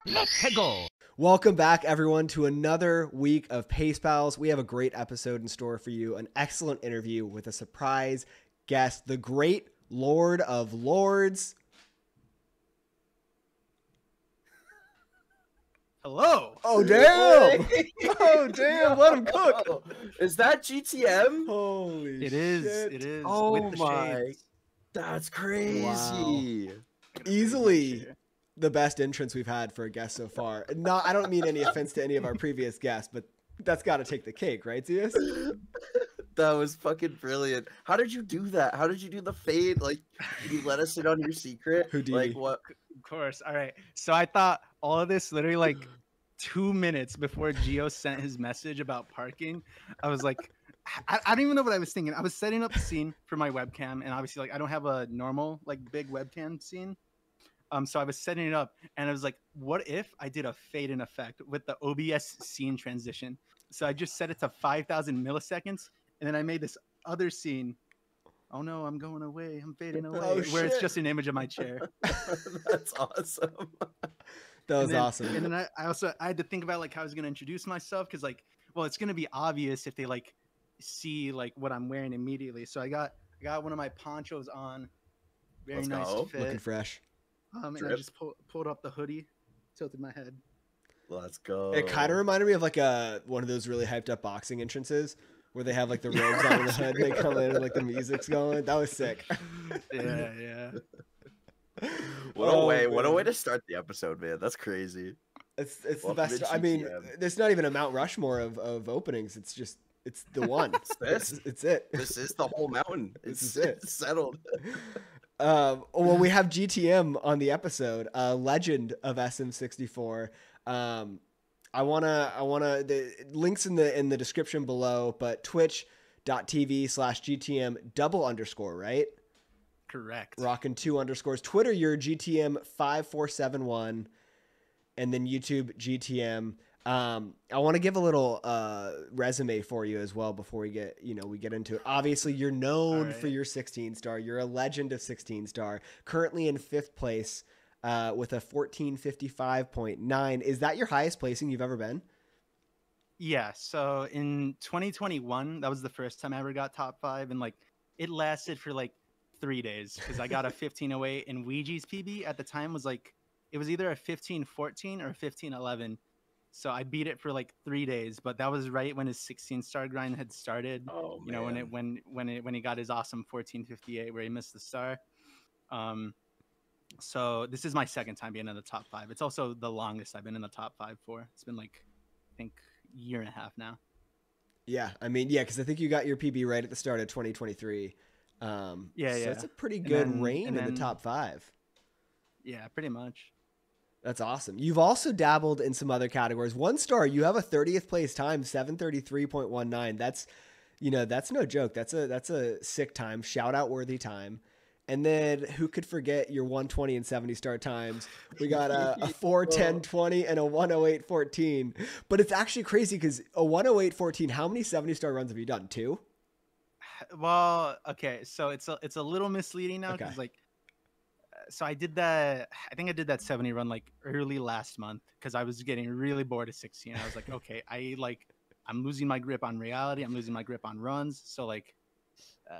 Let's go. Welcome back, everyone, to another week of Pace Pals. We have a great episode in store for you, an excellent interview with a surprise guest, the great Lord of Lords. Hello. Oh, damn. Oh, damn. Let him cook. Is that GTM? Holy It shit. is. It is. Oh with the my. shades. That's crazy. Easily the best entrance we've had for a guest so far. Not, I don't mean any offense to any of our previous guests, but that's got to take the cake, right, Zeus? That was fucking brilliant. How did you do that? How did you do the fade? Like, did you let us in on your secret? Houdini. Like, what? Of course. All right. So I thought all of this literally like 2 minutes before Gio sent his message about parking. I was like, I don't even know what I was thinking. I was setting up the scene for my webcam, and obviously, like, I don't have a normal like big webcam scene. So I was setting it up, and I was like, what if I did a fade in effect with the OBS scene transition? So I just set it to 5,000 milliseconds, and then I made this other scene. Oh no, I'm going away. I'm fading away. Oh, where it's shit. just an image of my chair. That's awesome. That was then, awesome. And then I had to think about like how I was gonna introduce myself, because like, well, it's gonna be obvious if they like see like what I'm wearing immediately. So I got one of my ponchos on. Very Let's nice go. fit. Looking fresh. And I Drip. just pulled up the hoodie, tilted my head. Let's go. It kind of reminded me of like one of those really hyped up boxing entrances where they have like the robes on the hood. They come in and like the music's going. That was sick. Yeah. What a way! man. What a way to start the episode, man. That's crazy. It's the Welcome best. to I mean, GTM. there's not even a Mount Rushmore of openings. It's the one. This. It's it. This is the whole mountain. This It's is it. It's settled. Well, we have GTM on the episode, a legend of SM64. I wanna the links in the description below, but twitch.tv/GTM __ right? Correct. Rocking 2 underscores. Twitter, you're GTM5471, and then YouTube GTM. I want to give a little resume for you as well before we get into it. Obviously, you're known for your 16 star. You're a legend of 16 star. Currently in 5th place with a 1455.9. Is that your highest placing you've ever been? Yeah. So in 2021, that was the first time I ever got top 5, and like it lasted for like 3 days because I got a 1508, and Weegee's PB at the time was like it was either a 1514 or a 1511. So I beat it for like 3 days, but that was right when his 16 star grind had started. Oh, you know, man. when he got his awesome 1458 where he missed the star. So this is my second time being in the top 5. It's also the longest I've been in the top 5 for. It's been like I think a year and a half now. Yeah, I mean, yeah, because I think you got your PB right at the start of 2023. So it's a pretty good reign in the top 5. Yeah, pretty much. That's awesome. You've also dabbled in some other categories. 1 star, you have a 30th place time, 733.19. That's no joke. That's a sick time, shout out worthy time. And then who could forget your 120 and 70 star times? We got a 410.20 and a 108.14. But it's actually crazy because a 108.14, how many 70 star runs have you done? 2? Well, okay, so it's a little misleading now because like, so I did that. I think I did that 70 run like early last month because I was getting really bored of 16. I was like, okay, I'm losing my grip on reality. I'm losing my grip on runs. So like,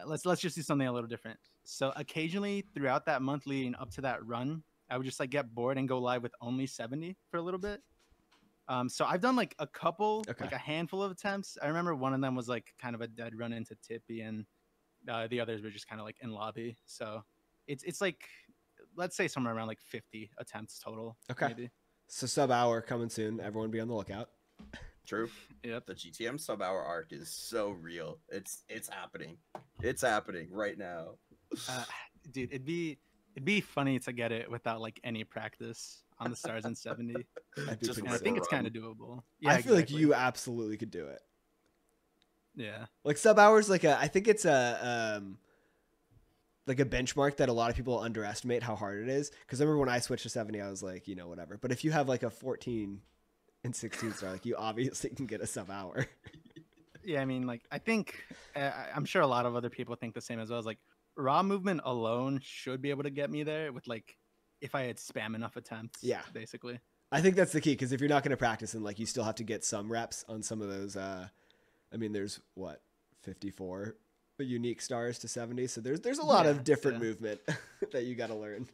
let's just do something a little different. So occasionally throughout that month leading up to that run, I would just like get bored and go live with only 70 for a little bit. So I've done like a couple, like a handful of attempts. I remember one of them was like kind of a dead run into Tippy, and the others were just kind of like in lobby. So it's like, let's say somewhere around like 50 attempts total. Okay. Maybe. So sub hour coming soon. Everyone be on the lookout. True. Yep. The GTM sub hour arc is so real. It's happening. It's happening right now. Dude, it'd be funny to get it without like any practice on the stars in 70. Just And I think it's kind of doable. Yeah, I feel like you absolutely could do it. Yeah. Like sub hours, I think it's a benchmark that a lot of people underestimate how hard it is. Because I remember when I switched to 70, I was like, whatever. But if you have like a 14 and 16 star, like you obviously can get a sub hour. Yeah, I mean, like I think I'm sure a lot of other people think the same as well. As like raw movement alone should be able to get me there with like if I had spam enough attempts. Yeah, basically. I think that's the key, because if you're not going to practice and like you still have to get some reps on some of those. I mean, there's what 54 unique stars to 70, so there's a lot of different movement that you got to learn.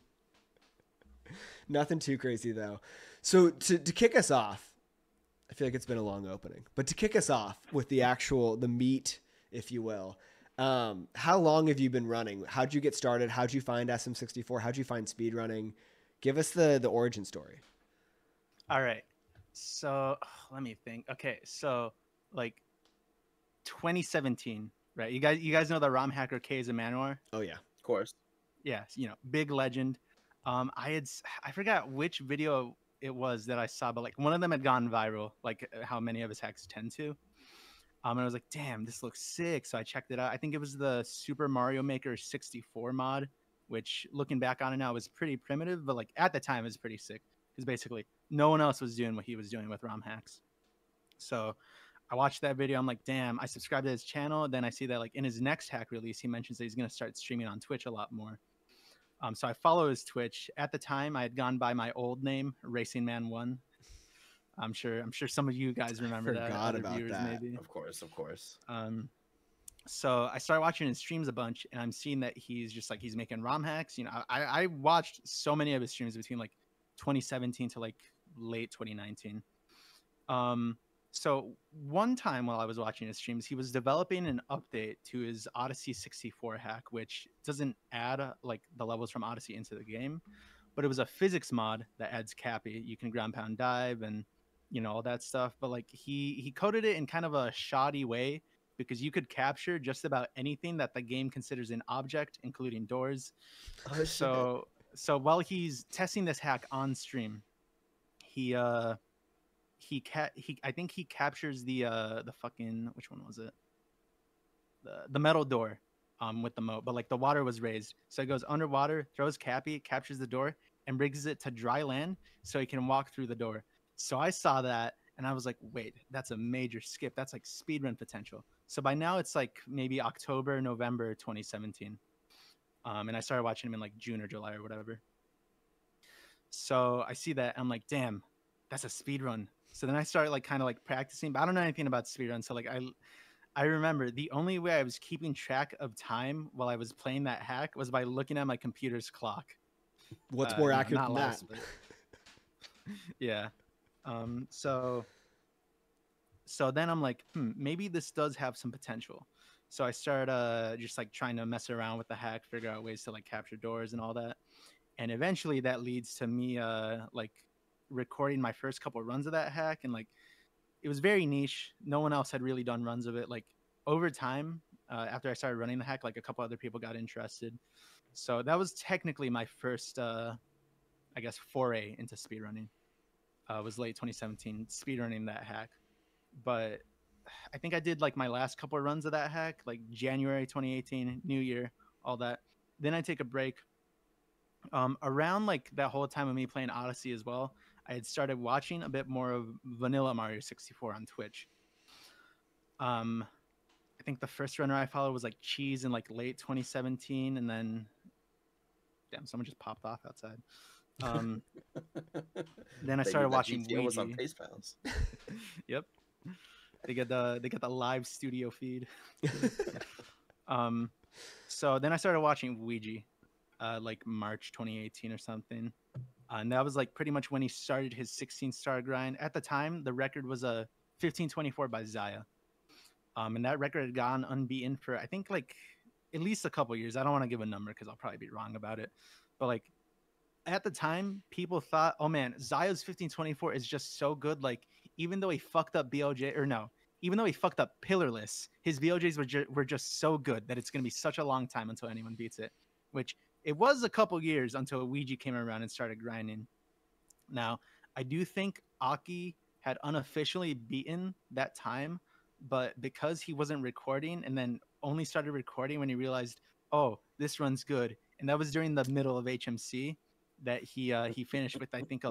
Nothing too crazy though. So to kick us off, I feel like it's been a long opening, but to kick us off with the meat, if you will, how long have you been running? How'd you get started? How'd you find SM64? How'd you find speedrunning? Give us the origin story. All right. So let me think. Okay. So like 2017, right? You guys know the ROM hacker K is a Manowar? Oh yeah. Of course. Yeah. You know, big legend. I forgot which video it was that I saw, but like one of them had gone viral, like how many of his hacks tend to. And I was like, damn, this looks sick. So I checked it out. I think it was the Super Mario Maker 64 mod, which looking back on it now was pretty primitive, but like at the time it was pretty sick. Because basically no one else was doing what he was doing with ROM hacks. So I watched that video. I'm like, damn, I subscribed to his channel. Then I see that like in his next hack release, he mentions that he's going to start streaming on Twitch a lot more. So I follow his Twitch. At the time, I had gone by my old name, Racing Man 1. I'm sure some of you guys remember that. Forgot about that. Maybe. Of course. So I started watching his streams a bunch, and I'm seeing that he's just like he's making ROM hacks. You know, I watched so many of his streams between like 2017 to like late 2019. So one time while I was watching his streams, he was developing an update to his Odyssey 64 hack, which doesn't add like the levels from Odyssey into the game, but it was a physics mod that adds Cappy. You can ground pound dive and, you know, all that stuff. But like he coded it in kind of a shoddy way because you could capture just about anything that the game considers an object, including doors. Oh, so while he's testing this hack on stream, I think he captures the fucking, which one was it? The metal door with the moat, but like the water was raised. So he goes underwater, throws Cappy, captures the door, and brings it to dry land so he can walk through the door. So I saw that and I was like, wait, that's a major skip. That's like speedrun potential. So by now it's like maybe October, November 2017. And I started watching him in like June or July or whatever. So I see that. I'm like, damn, that's a speedrun. So then I started like kind of like practicing, but I don't know anything about speedrun. So like I remember the only way I was keeping track of time while I was playing that hack was by looking at my computer's clock. What's more accurate than that? Yeah. So then I'm like, maybe this does have some potential. So I started just like trying to mess around with the hack, figure out ways to like capture doors and all that. And eventually that leads to me like recording my first couple of runs of that hack. And like it was very niche. No one else had really done runs of it. Like over time, after I started running the hack, like a couple other people got interested. So that was technically my first, I guess, foray into speedrunning. Was late 2017, speedrunning that hack. But I think I did like my last couple of runs of that hack, like January 2018, New Year, all that. Then I take a break. Around like that whole time of me playing Odyssey as well, I had started watching a bit more of vanilla Mario 64 on Twitch. I think the first runner I followed was like Cheese in like late 2017, and then damn, someone just popped off outside. Then I started watching GTM was on Weegee. Pace Pals. Yep. They get the live studio feed. So then I started watching Weegee, like March 2018 or something. And that was like pretty much when he started his 16-star grind. At the time, the record was a 1524 by Zaya. And that record had gone unbeaten for, I think, like at least a couple years. I don't want to give a number because I'll probably be wrong about it. But like at the time, people thought, oh man, Zaya's 1524 is just so good. Like even though he fucked up even though he fucked up Pillarless, his BLJs were just so good that it's going to be such a long time until anyone beats it. Which it was a couple years until Weegee came around and started grinding. Now, I do think Aki had unofficially beaten that time, but because he wasn't recording and then only started recording when he realized, oh, this run's good. And that was during the middle of HMC that he finished with, I think,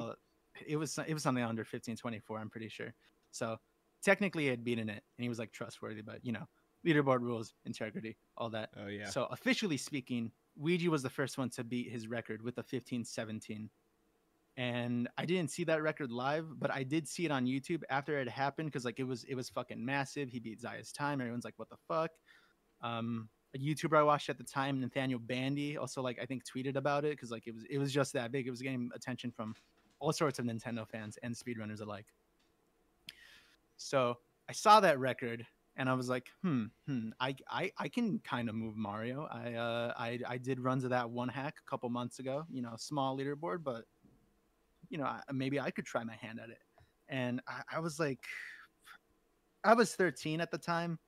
it was something under 1524, I'm pretty sure. So technically he had beaten it and he was like trustworthy, but you know, leaderboard rules, integrity, all that. Oh yeah. So officially speaking, Weegee was the first one to beat his record with a 1517. and I didn't see that record live, but I did see it on YouTube after it happened because like it was fucking massive. He beat Zaya's time. Everyone's like, what the fuck? A YouTuber I watched at the time, Nathaniel Bandy, also like I think tweeted about it because like it was just that big. It was getting attention from all sorts of Nintendo fans and speedrunners alike. So I saw that record and I was like, I can kind of move Mario. I did runs of that one hack a couple months ago, you know, small leaderboard, but you know, maybe I could try my hand at it. And I was like, I was 13 at the time.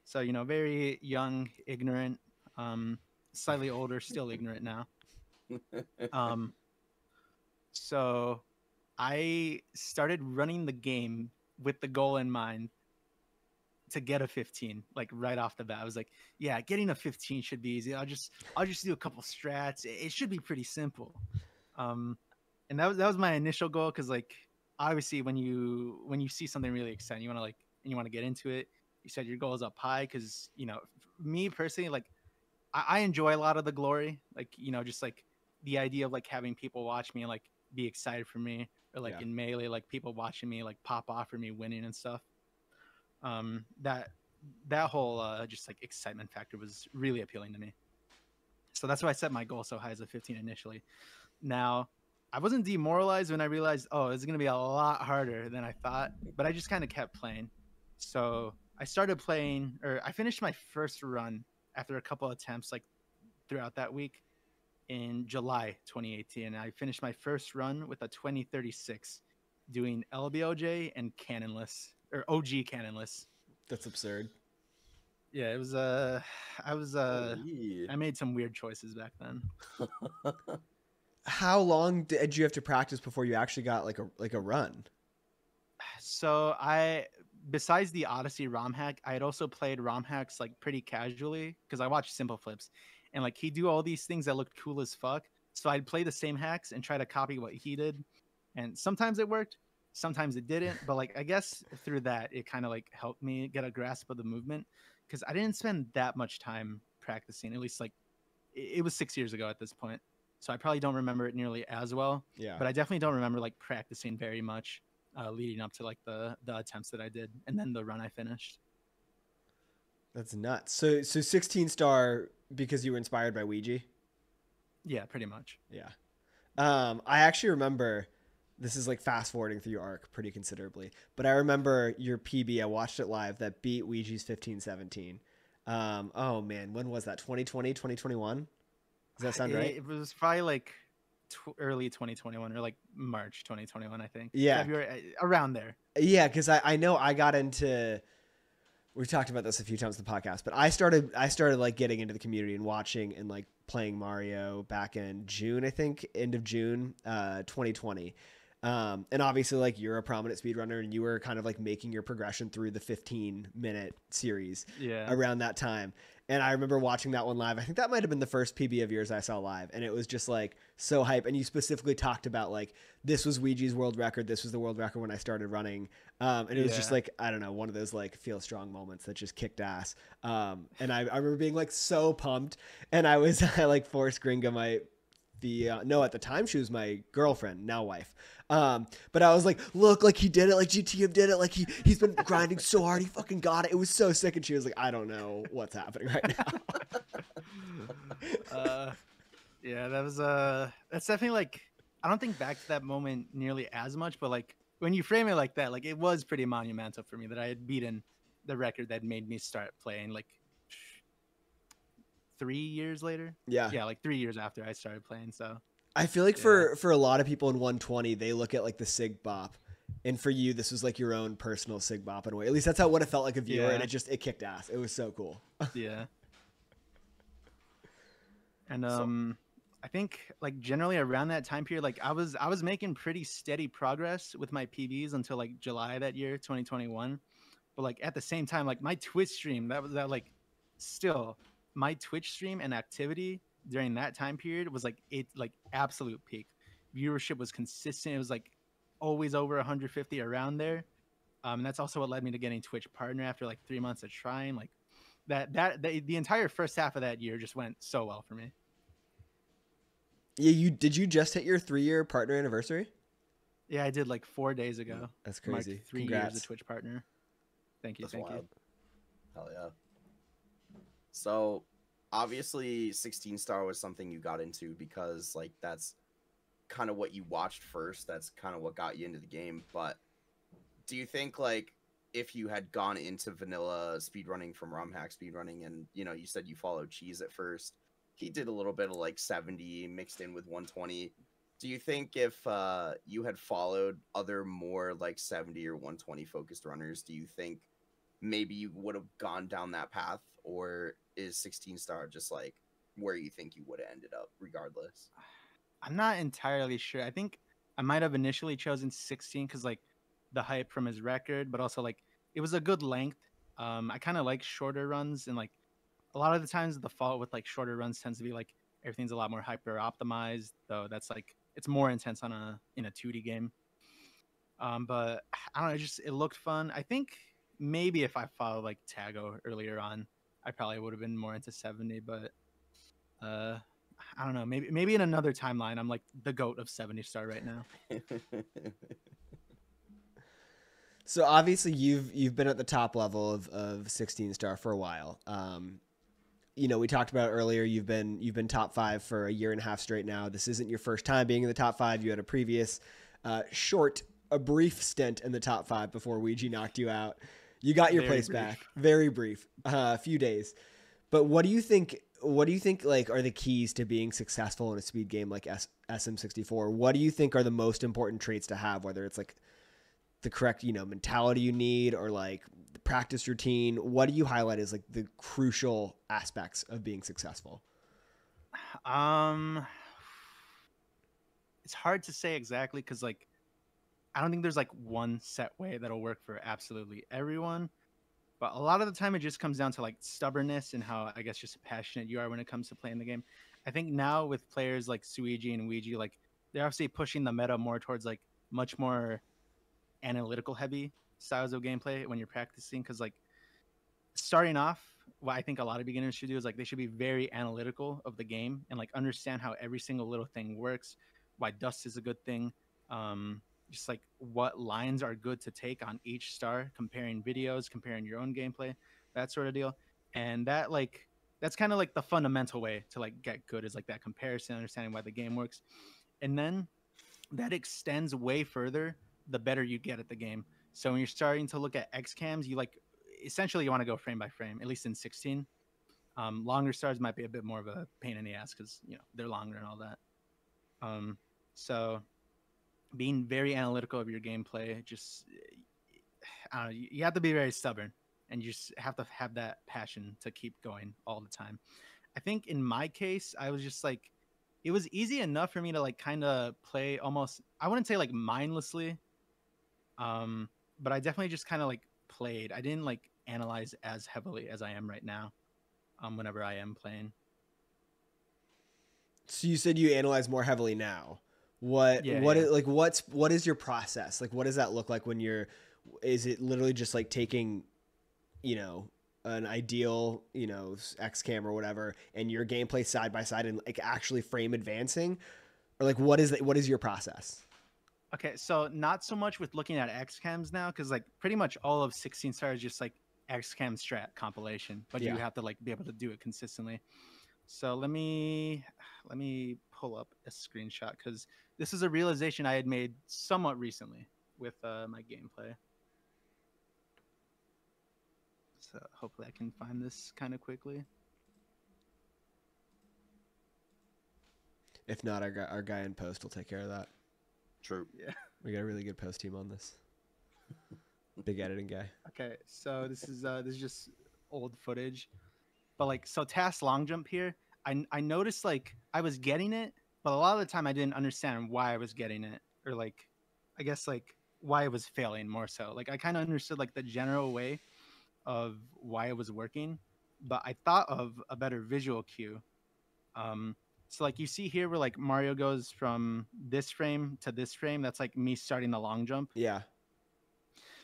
So, you know, very young, ignorant, slightly older, still ignorant now. So I started running the game with the goal in mind to get a 15, like right off the bat. I was like, yeah, getting a 15 should be easy. I'll just do a couple strats. It should be pretty simple. And that was my initial goal. Cause like, obviously when you see something really exciting, you want to get into it. You set your goals up high. Cause you know, me personally, like I enjoy a lot of the glory, like, you know, just like the idea of like having people watch me and like be excited for me, or like in Melee, like people watching me like pop off for me winning and stuff. That whole just like excitement factor was really appealing to me. So that's why I set my goal so high as a 15 initially. Now, I wasn't demoralized when I realized, oh, it's going to be a lot harder than I thought, but I just kind of kept playing. So I started playing, or I finished my first run after a couple attempts, like throughout that week in July 2018. I finished my first run with a 2036 doing LBLJ and cannonless, or OG cannonless. That's absurd. Yeah, it was I made some weird choices back then. How long did you have to practice before you actually got like a run? So besides the Odyssey ROM hack, I had also played ROM hacks like pretty casually because I watched Simple Flips, and like he'd do all these things that looked cool as fuck. So I'd play the same hacks and try to copy what he did, and sometimes it worked, sometimes it didn't. But like I guess through that, it kind of like helped me get a grasp of the movement because I didn't spend that much time practicing. At least like it was 6 years ago at this point, so I probably don't remember it nearly as well. Yeah. But I definitely don't remember like practicing very much leading up to like the attempts that I did and then the run I finished. That's nuts. So 16 star because you were inspired by Weegee? Yeah, pretty much. Yeah. I actually remember, this is like fast forwarding through your arc pretty considerably, but I remember your PB, I watched it live, that beat Weegee's 15-17. Oh man, when was that? 2020, 2021? Does that sound right? It was probably like early 2021 or like March 2021, I think. Yeah. February, around there. Yeah, because I know I got into, we've talked about this a few times in the podcast, but I started like getting into the community and watching and like playing Mario back in June, I think, end of June 2020. And obviously like you're a prominent speedrunner and you were kind of like making your progression through the 15-minute series around that time. And I remember watching that one live. I think that might have been the first PB of yours I saw live. And it was just like so hype. And you specifically talked about like, this was Weegee's world record. This was the world record when I started running. And it was just like, I don't know, one of those like feel strong moments that just kicked ass. And I remember being like so pumped. And I like forced Gringa, no, at the time she was my girlfriend, now wife. But I was like, look, like he did it, like GTM did it, like he's been grinding so hard, he fucking got it. It was so sick. And she was like, I don't know what's happening right now. Yeah, that's definitely like, I don't think back to that moment nearly as much, but like when you frame it like that, like it was pretty monumental for me that I had beaten the record that made me start playing like 3 years later. Yeah, like 3 years after I started playing. So I feel like for a lot of people in 120, they look at like the Sig Bop, and for you, this was like your own personal Sig Bop in a way. At least that's what it felt like a viewer, and it kicked ass. It was so cool. Yeah. And I think like generally around that time period, like I was making pretty steady progress with my PBs until like July that year, 2021. But like at the same time, like my Twitch stream, my Twitch stream and activity during that time period was like absolute peak. Viewership was consistent. It was like always over 150 around there. And that's also what led me to getting Twitch partner after like 3 months of trying. Like the entire first half of that year just went so well for me. Yeah, did you just hit your 3-year partner anniversary? Yeah, I did like 4 days ago. That's crazy. Marked 3 Congrats. years of Twitch partner. Thank you. That's Thank wild. you. Hell yeah. So obviously 16 star was something you got into because like that's kind of what you watched first. That's kind of what got you into the game. But do you think like if you had gone into vanilla speedrunning from RomHack speedrunning and you know you said you followed Cheese at first, he did a little bit of like 70 mixed in with 120. Do you think if you had followed other more like 70 or 120 focused runners, do you think maybe you would have gone down that path, or is 16 star just like where you think you would have ended up regardless? I'm not entirely sure. I think I might have initially chosen 16 because like the hype from his record, but also like it was a good length. I kind of like shorter runs, and like a lot of the times the fault with like shorter runs tends to be like everything's a lot more hyper optimized, though that's like it's more intense on in a 2D game. But I don't know, it looked fun. I think maybe if I followed like Tago earlier on, I probably would have been more into 70, but I don't know, maybe in another timeline I'm like the GOAT of 70 star right now. So obviously you've been at the top level of 16 star for a while. You know, we talked about earlier, you've been top 5 for a year and a half straight now. This isn't your first time being in the top 5. You had a previous a brief stint in the top 5 before Weegee knocked you out. You got your place back. Very brief. A few days. But what do you think like are the keys to being successful in a speed game like SM64? What do you think are the most important traits to have, whether it's like the correct, you know, mentality you need or like the practice routine? What do you highlight as like the crucial aspects of being successful? It's hard to say exactly because like I don't think there's like one set way that'll work for absolutely everyone. But a lot of the time it just comes down to like stubbornness and how I guess just passionate you are when it comes to playing the game. I think now with players like Suigi and Weegee, like they're obviously pushing the meta more towards like much more analytical heavy styles of gameplay when you're practicing. Cause like starting off, what I think a lot of beginners should do is like they should be very analytical of the game and like understand how every single little thing works, why dust is a good thing. Just like what lines are good to take on each star, comparing videos, comparing your own gameplay, that sort of deal. And that like that's kind of like the fundamental way to like get good is like that comparison, understanding why the game works. And then that extends way further the better you get at the game. So when you're starting to look at X cams, you like essentially you want to go frame by frame, at least in 16. Longer stars might be a bit more of a pain in the ass because you know they're longer and all that. So being very analytical of your gameplay, just I don't know, you have to be very stubborn and you just have to have that passion to keep going all the time. I think in my case, I was just like, it was easy enough for me to like kind of play almost, I wouldn't say like mindlessly, but I definitely just kind of like played. I didn't like analyze as heavily as I am right now whenever I am playing. So you said you analyze more heavily now. What is your process? Like what does that look like when is it literally just like taking, you know, an ideal, you know, X cam or whatever and your gameplay side by side and like actually frame advancing? Or like what is your process? Okay, so not so much with looking at X cams now, because like pretty much all of 16 Star is just like X cam strat compilation, but you have to like be able to do it consistently. So let me pull up a screenshot because this is a realization I had made somewhat recently with my gameplay. So hopefully I can find this kind of quickly. If not, our guy in post will take care of that. True. Yeah. We got a really good post team on this. Big editing guy. Okay, so this is just old footage. But like, so TAS long jump here, I noticed like I was getting it, but a lot of the time I didn't understand why I was getting it, or like, I guess like why it was failing more so. Like I kind of understood like the general way of why it was working, but I thought of a better visual cue. So like you see here where like Mario goes from this frame to this frame, that's like me starting the long jump. Yeah.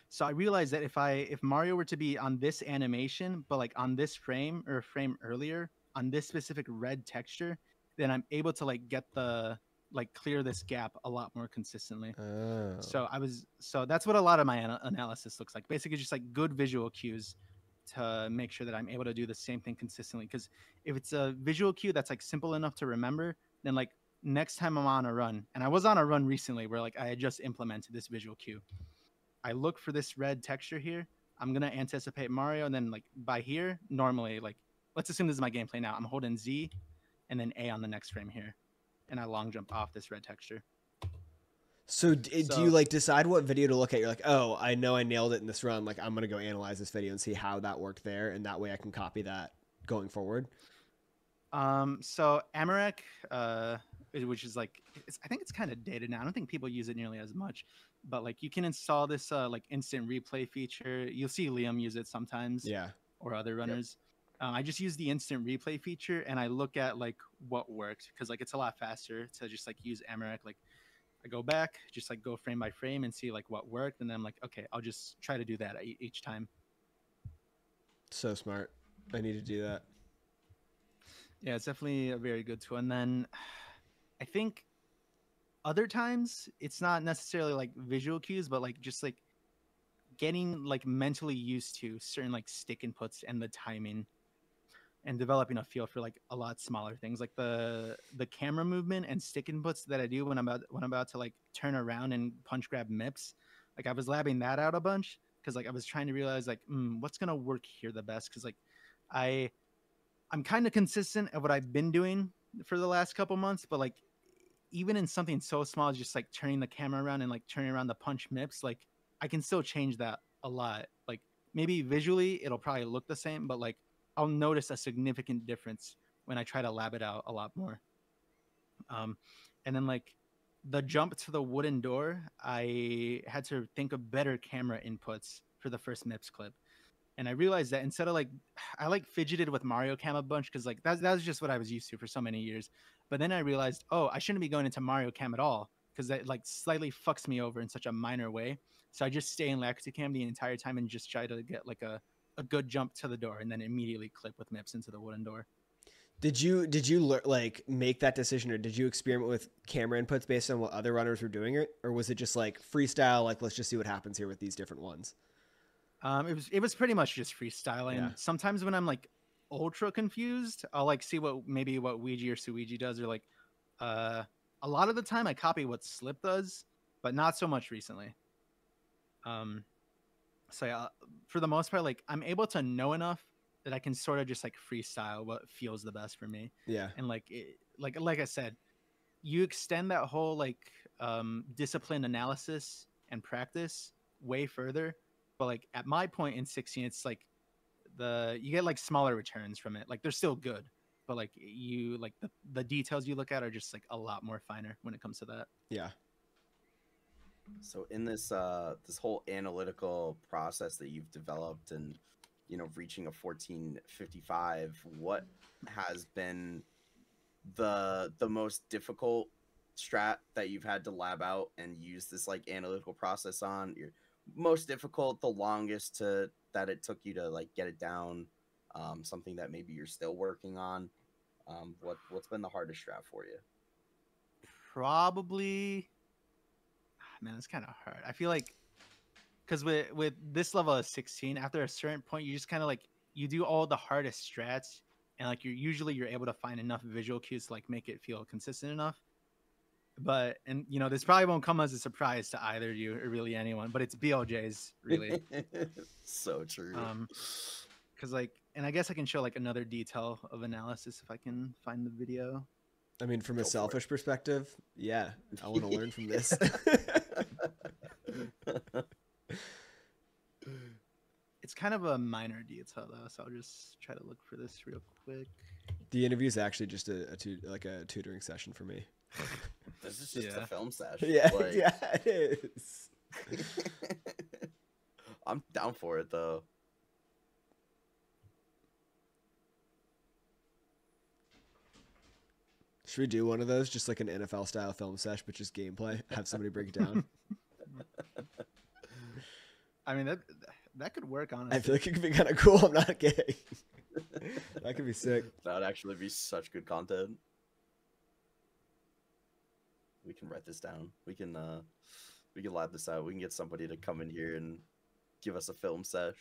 So I realized that if Mario were to be on this animation, but like on this frame or a frame earlier on this specific red texture, then I'm able to like get the clear this gap a lot more consistently. Oh. So that's what a lot of my analysis looks like. Basically, just like good visual cues to make sure that I'm able to do the same thing consistently. Because if it's a visual cue that's like simple enough to remember, then like next time I'm on a run, and I was on a run recently where like I had just implemented this visual cue. I look for this red texture here. I'm gonna anticipate Mario, and then like by here, normally like let's assume this is my gameplay now. I'm holding Z, and then A on the next frame here, and I long jump off this red texture. So do you like decide what video to look at? You're like, oh, I know I nailed it in this run. Like I'm gonna go analyze this video and see how that worked there, and that way I can copy that going forward. So aMSa, which is like, I think it's kind of dated now. I don't think people use it nearly as much, but like you can install this like instant replay feature. You'll see Liam use it sometimes, Yeah, or other runners. Yep. I just use the instant replay feature, and I look at like what worked, because like it's a lot faster to just like use aMSa. Like I go back, just like go frame by frame and see like what worked, and then I'm like, okay, I'll just try to do that each time. So smart. I need to do that. Yeah, it's definitely a very good tool. And then I think other times it's not necessarily like visual cues, but like just like getting like mentally used to certain like stick inputs and the timing, and developing a feel for like a lot smaller things, like the camera movement and stick inputs that I do when I'm about to like turn around and punch grab MIPS. Like I was labbing that out a bunch, because like I was trying to realize like what's gonna work here the best, because like I'm kind of consistent at what I've been doing for the last couple months, but like even in something so small as just like turning the camera around and like turning around the punch MIPS, like I can still change that a lot. Like maybe visually it'll probably look the same, but like I'll notice a significant difference when I try to lab it out a lot more. And then like the jump to the wooden door, I had to think of better camera inputs for the first MIPS clip. And I realized that instead of like, I like fidgeted with Mario Cam a bunch, because like that was just what I was used to for so many years. But then I realized, oh, I shouldn't be going into Mario Cam at all, because that like slightly fucks me over in such a minor way. So I just stay in Lactic Cam the entire time and just try to get like a good jump to the door, and then immediately clip with MIPS into the wooden door. Did you like make that decision, or did you experiment with camera inputs based on what other runners were doing, it, or was it just like freestyle? Like let's just see what happens here with these different ones. It was pretty much just freestyling. Yeah. Sometimes when I'm like ultra confused, I'll like see what Weegee or Suigi does, or like a lot of the time I copy what Slip does, but not so much recently. So yeah, for the most part, like I'm able to know enough that I can sort of just like freestyle what feels the best for me. Yeah. And like like I said, you extend that whole like discipline analysis and practice way further. But like at my point in 16, it's like you get like smaller returns from it. Like they're still good, but like you like the details you look at are just like a lot more finer when it comes to that. Yeah. So in this this whole analytical process that you've developed, and you know, reaching a 1455, what has been the most difficult strat that you've had to lab out and use this like analytical process on? Your most difficult, the longest that it took you to like get it down, something that maybe you're still working on. What's been the hardest strat for you? Probably, man, it's kind of hard. I feel like because with this level of 16, after a certain point, you just kind of like you do all the hardest strats, and like you're able to find enough visual cues to like make it feel consistent enough. But, and you know, this probably won't come as a surprise to either of you or really anyone, but it's BLJs, really. So true. Because like, and I guess I can show like another detail of analysis if I can find the video. I mean, from a selfish perspective, yeah, I want to learn from this. It's kind of a minor detail though, so I'll just try to look for this real quick. The interview is actually just a tutoring session for me. This is just a film session. Yeah, like... yeah, it is. I'm down for it though. Should we do one of those, just like an NFL style film sesh, but just gameplay? Have somebody break it down. I mean that could work, honestly. I feel like it could be kind of cool. I'm not kidding. That could be sick. That would actually be such good content. write this down. We can lab this out. We can get somebody to come in here and give us a film sesh.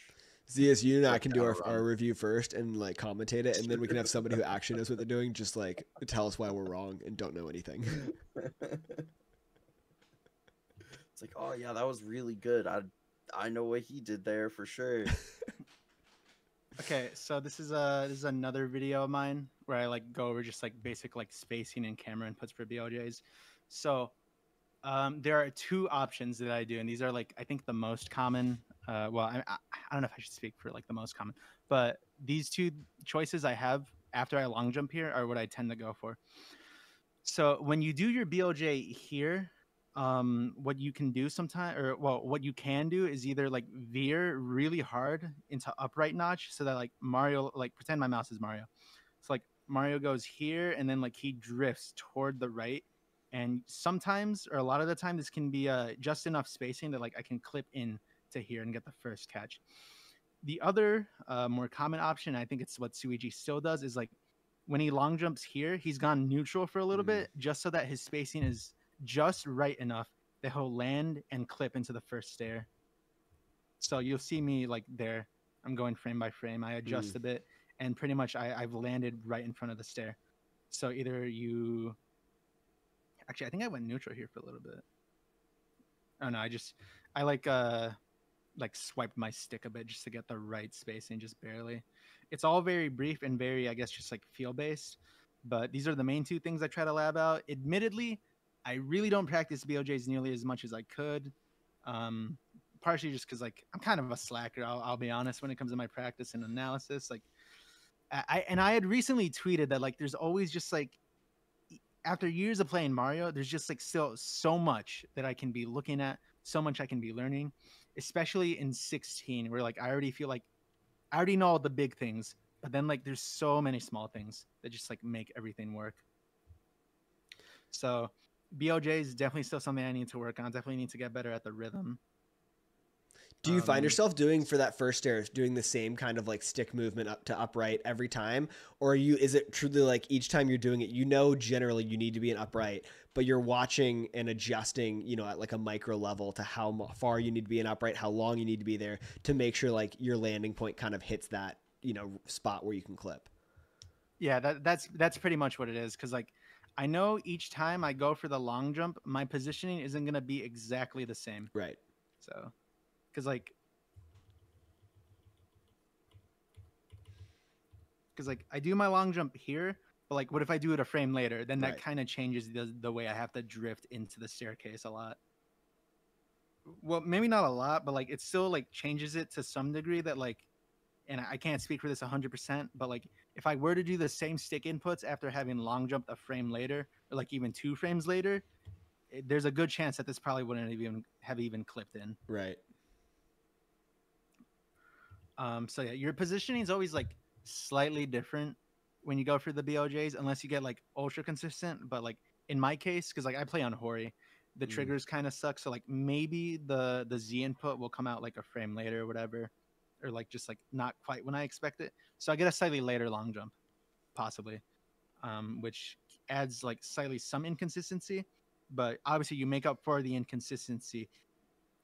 Zias, you and I can do our review first and like commentate it, and then we can have somebody who actually knows what they're doing just like tell us why we're wrong and don't know anything. It's like, oh yeah, that was really good. I know what he did there for sure. Okay, so this is another video of mine where I like go over just like basic like spacing and camera inputs for BLJs. So there are two options that I do, and these are like I think the most common. Well, I don't know if I should speak for like the most common, but these two choices I have after I long jump here are what I tend to go for. So when you do your BLJ here, what you can do sometimes, or well, what you can do is either like veer really hard into upright notch, so that like Mario, like pretend my mouse is Mario. It's like Mario goes here, and then like he drifts toward the right. And sometimes, or a lot of the time, this can be just enough spacing that like I can clip in to here and get the first catch. The other more common option, I think it's what Weegee still does, is like when he long jumps here, he's gone neutral for a little bit, just so that his spacing is just right enough that he'll land and clip into the first stair. So you'll see me like there. I'm going frame by frame. I adjust a bit, and pretty much I've landed right in front of the stair. So either you... Actually, I think I went neutral here for a little bit. Oh no, I like swiped my stick a bit just to get the right spacing, just barely. It's all very brief and very, I guess, just like feel based. But these are the main two things I try to lab out. Admittedly, I really don't practice BLJs nearly as much as I could. Partially just because like I'm kind of a slacker. I'll be honest when it comes to my practice and analysis. Like I had recently tweeted that like there's always just like after years of playing Mario, there's just like still so much that I can be looking at, so much I can be learning, especially in 16, where like I already feel like I already know all the big things, but then like there's so many small things that just like make everything work. So BLJ is definitely still something I need to work on. Definitely need to get better at the rhythm. Do you find yourself doing for that first stair, doing the same kind of like stick movement up to upright every time? Or is it truly like each time you're doing it, you know, generally you need to be an upright, but you're watching and adjusting, you know, at like a micro level to how far you need to be an upright, how long you need to be there to make sure like your landing point kind of hits that, you know, spot where you can clip? Yeah, that's pretty much what it is. Cause like, I know each time I go for the long jump, my positioning isn't going to be exactly the same. Right. So, because like I do my long jump here, but like what if I do it a frame later? Then that kind of changes the way I have to drift into the staircase a lot. Well, maybe not a lot, but like it still like changes it to some degree that like, and I can't speak for this 100%, but like if I were to do the same stick inputs after having long jumped a frame later, or like even 2 frames later, there's a good chance that this probably wouldn't have even clipped in. Right. So yeah, your positioning is always like slightly different when you go for the BLJs, unless you get like ultra consistent. But like in my case, because like I play on Foray, the triggers kind of suck. So like maybe the Z input will come out like a frame later or whatever, or like just like not quite when I expect it. So I get a slightly later long jump, possibly, which adds like slightly some inconsistency. But obviously you make up for the inconsistency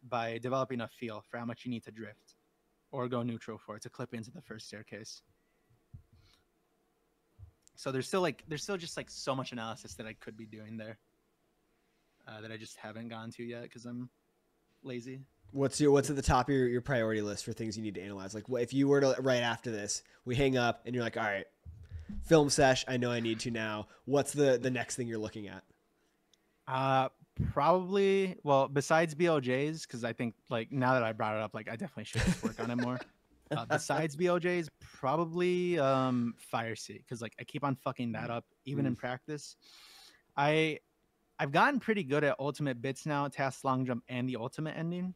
by developing a feel for how much you need to drift or go neutral for it to clip into the first staircase. So there's still just like so much analysis that I could be doing there that I just haven't gone to yet because I'm lazy. What's at the top of your priority list for things you need to analyze? Like if you were to right after this, we hang up and you're like, all right, film sesh, I know I need to now. What's the next thing you're looking at? Probably, well, besides BLJs, because I think like now that I brought it up, like I definitely should just work on it more. Besides BLJs, probably fire seat, because like I keep on fucking that up even in practice. I've gotten pretty good at ultimate bits now, TAS long jump and the ultimate ending.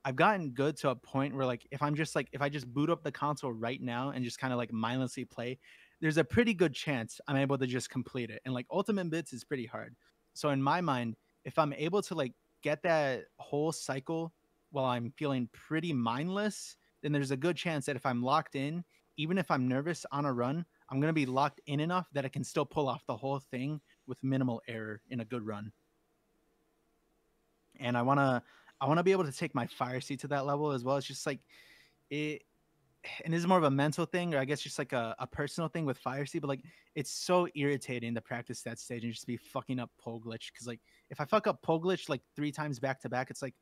I've gotten good to a point where like if I just boot up the console right now and just kind of like mindlessly play, there's a pretty good chance I'm able to just complete it. And like ultimate bits is pretty hard. So in my mind, if I'm able to like get that whole cycle while I'm feeling pretty mindless, then there's a good chance that if I'm locked in, even if I'm nervous on a run, I'm going to be locked in enough that I can still pull off the whole thing with minimal error in a good run. And I wanna be able to take my fire seat to that level as well. It's just like it, and this is more of a mental thing, or I guess just like a personal thing with fire seat. But like, it's so irritating to practice that stage and just be fucking up pole glitch. Because like, if I fuck up pole glitch like 3 times back to back, it's like,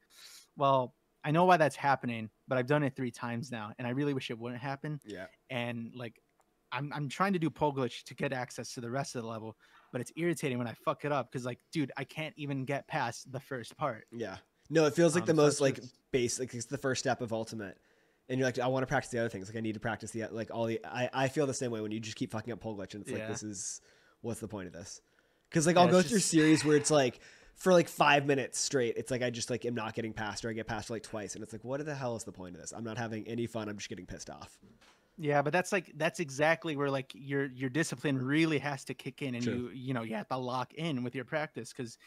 well, I know why that's happening, but I've done it 3 times now, and I really wish it wouldn't happen. Yeah. And like, I'm trying to do pole glitch to get access to the rest of the level, but it's irritating when I fuck it up because like, dude, I can't even get past the first part. Yeah. No, it feels like the So most it's like just- basic. It's the first step of ultimate. And you're like, I want to practice the other things. Like I need to practice the like all the. I feel the same way when you just keep fucking up pole glitch, and it's like, this is what's the point of this? Because like I'll go through series where it's like for like 5 minutes straight, it's like I just like am not getting past, or I get past like twice, and it's like, what the hell is the point of this? I'm not having any fun. I'm just getting pissed off. Yeah, but that's exactly where like your discipline really has to kick in, and True. you know you have to lock in with your practice, because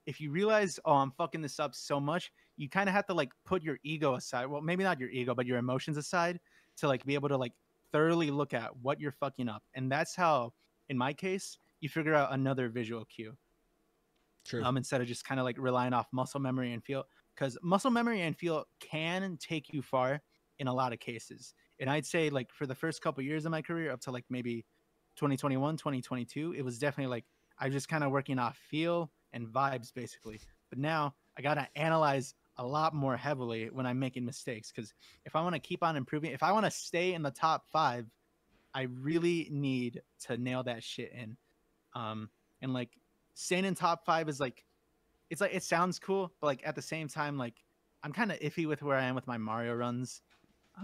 if you realize, oh, I'm fucking this up so much, you kind of have to like put your ego aside. Well, maybe not your ego, but your emotions aside to like be able to like thoroughly look at what you're fucking up, and that's how, in my case, you figure out another visual cue. True. Instead of just kind of like relying off muscle memory and feel, because muscle memory and feel can take you far in a lot of cases. And I'd say like for the first couple of years of my career up to like maybe 2021, 2022, it was definitely like I was just kind of working off feel and vibes basically. But now I got to analyze a lot more heavily when I'm making mistakes, because if I want to keep on improving, if I want to stay in the top 5, I really need to nail that shit in. And like staying in top 5 is like, it's like, it sounds cool, but like at the same time, like I'm kind of iffy with where I am with my Mario runs,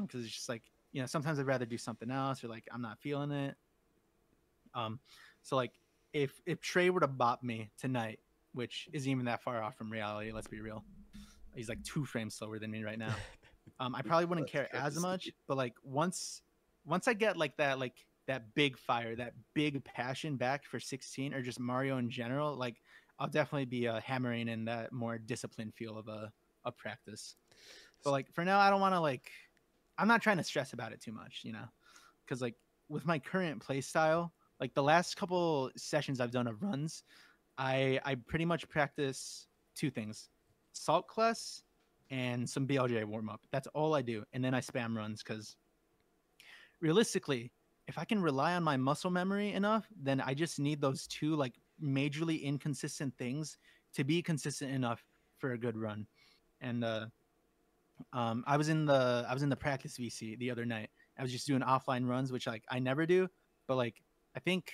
because it's just like, you know, sometimes I'd rather do something else, or like I'm not feeling it. So like if Trey were to bop me tonight, which isn't even that far off from reality, let's be real, he's like 2 frames slower than me right now. I probably wouldn't care as much, but like once I get like that big fire, that big passion back for 16, or just Mario in general, like I'll definitely be hammering in that more disciplined feel of a practice. But like for now, I don't want to like, I'm not trying to stress about it too much, you know, because like with my current play style, like the last couple sessions I've done of runs, I pretty much practice 2 things: salt class and some BLJ warm up. That's all I do, and then I spam runs, because realistically, if I can rely on my muscle memory enough, then I just need those 2 like majorly inconsistent things to be consistent enough for a good run. And I was in the practice VC the other night. I was just doing offline runs, which like I never do, but like I think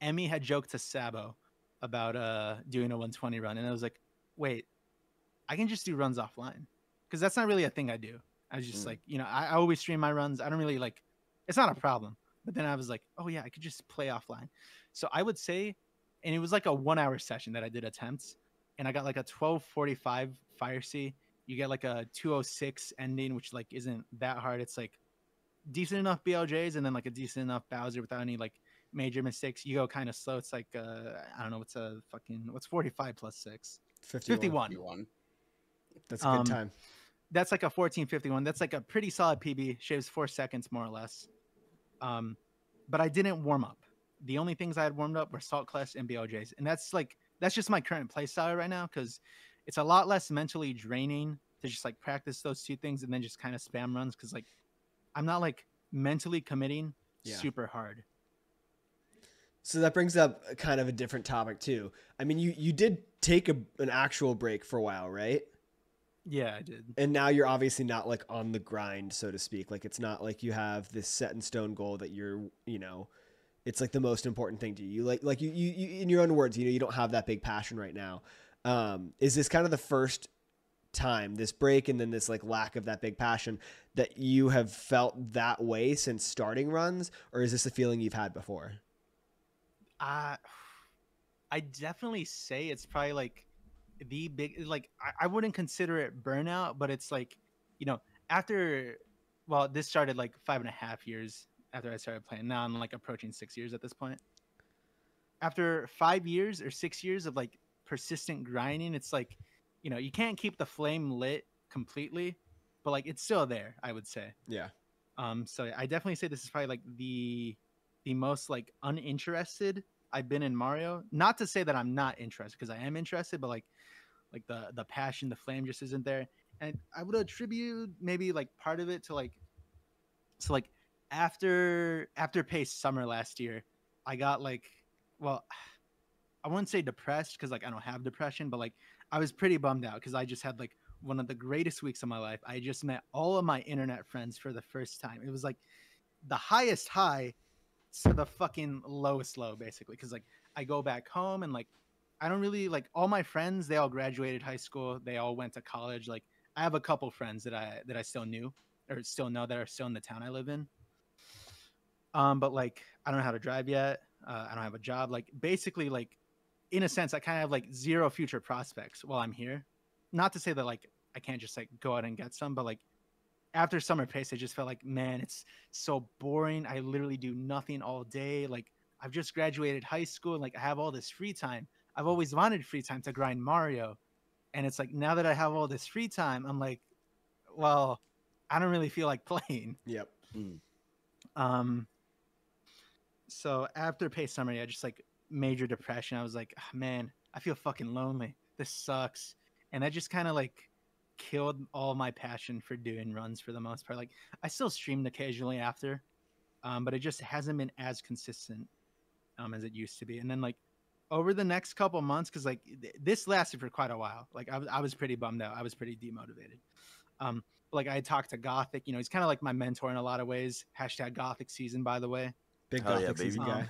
Emmy had joked to Sabo about doing a 120 run, and I was like, wait, I can just do runs offline, because that's not really a thing I do. I was just like, you know, I always stream my runs. I don't really like, it's not a problem. But then I was like, oh yeah, I could just play offline. So I would say, and it was like a 1-hour session that I did attempts, and I got like a 12:45 fire C. You get like a 2:06 ending, which like isn't that hard. It's like decent enough BLJs, and then like a decent enough Bowser without any like major mistakes. You go kind of slow. It's like I don't know, what's 45 plus 6? 51. That's a good time. That's like a 14:51. That's like a pretty solid PB. Shaves 4 seconds more or less. But I didn't warm up. The only things I had warmed up were salt class and BLJs, and that's just my current play style right now, because it's a lot less mentally draining to just like practice those 2 things and then just kind of spam runs, because like I'm not like mentally committing super hard. So that brings up kind of a different topic too. I mean, you did take an actual break for a while, right? Yeah, I did. And now you're obviously not like on the grind, so to speak. Like it's not like you have this set in stone goal that you're, you know, it's like the most important thing to you. Like you in your own words, you know, you don't have that big passion right now. Is this kind of the first time, this break and then this like lack of that big passion, that you have felt that way since starting runs, or is this a feeling you've had before? I definitely say it's probably like the big, like I wouldn't consider it burnout, but it's like, you know, after, well, this started like 5.5 years after I started playing. Now I'm like approaching 6 years at this point. After 5 years or 6 years of like persistent grinding, it's like, you know, you can't keep the flame lit completely, but like it's still there, I would say. Yeah. So I definitely say this is probably like the most like uninterested I've been in Mario. Not to say that I'm not interested, because I am interested, but like the passion, the flame just isn't there. And I would attribute maybe like part of it to like, so like after Pace Summer last year, I got like, well, I wouldn't say depressed because like I don't have depression, but like I was pretty bummed out because I just had like one of the greatest weeks of my life. I just met all of my internet friends for the first time. It was like the highest high to the fucking lowest low, basically. Because like I go back home and like I don't really like all my friends. They all graduated high school. They all went to college. Like I have a couple friends that I still knew or still know that are still in the town I live in. But like I don't know how to drive yet. I don't have a job. Like basically, like in a sense, I kind of have like zero future prospects while I'm here. Not to say that like I can't just like go out and get some, but like after Summer Pace, I just felt like, man, it's so boring. I literally do nothing all day. Like I've just graduated high school and like I have all this free time. I've always wanted free time to grind Mario. And it's like now that I have all this free time, I'm like, well, I don't really feel like playing. Yep. So after Pace Summer, I just like major depression. I was like, oh, man, I feel fucking lonely. This sucks. And that just kind of like killed all my passion for doing runs for the most part. Like I still streamed occasionally after, but it just hasn't been as consistent as it used to be. And then like over the next couple months, because like this lasted for quite a while. Like I was pretty bummed out. I was pretty demotivated. Like I talked to Gothic. You know, he's kind of like my mentor in a lot of ways. # Gothic season, by the way. Big Gothic season guy.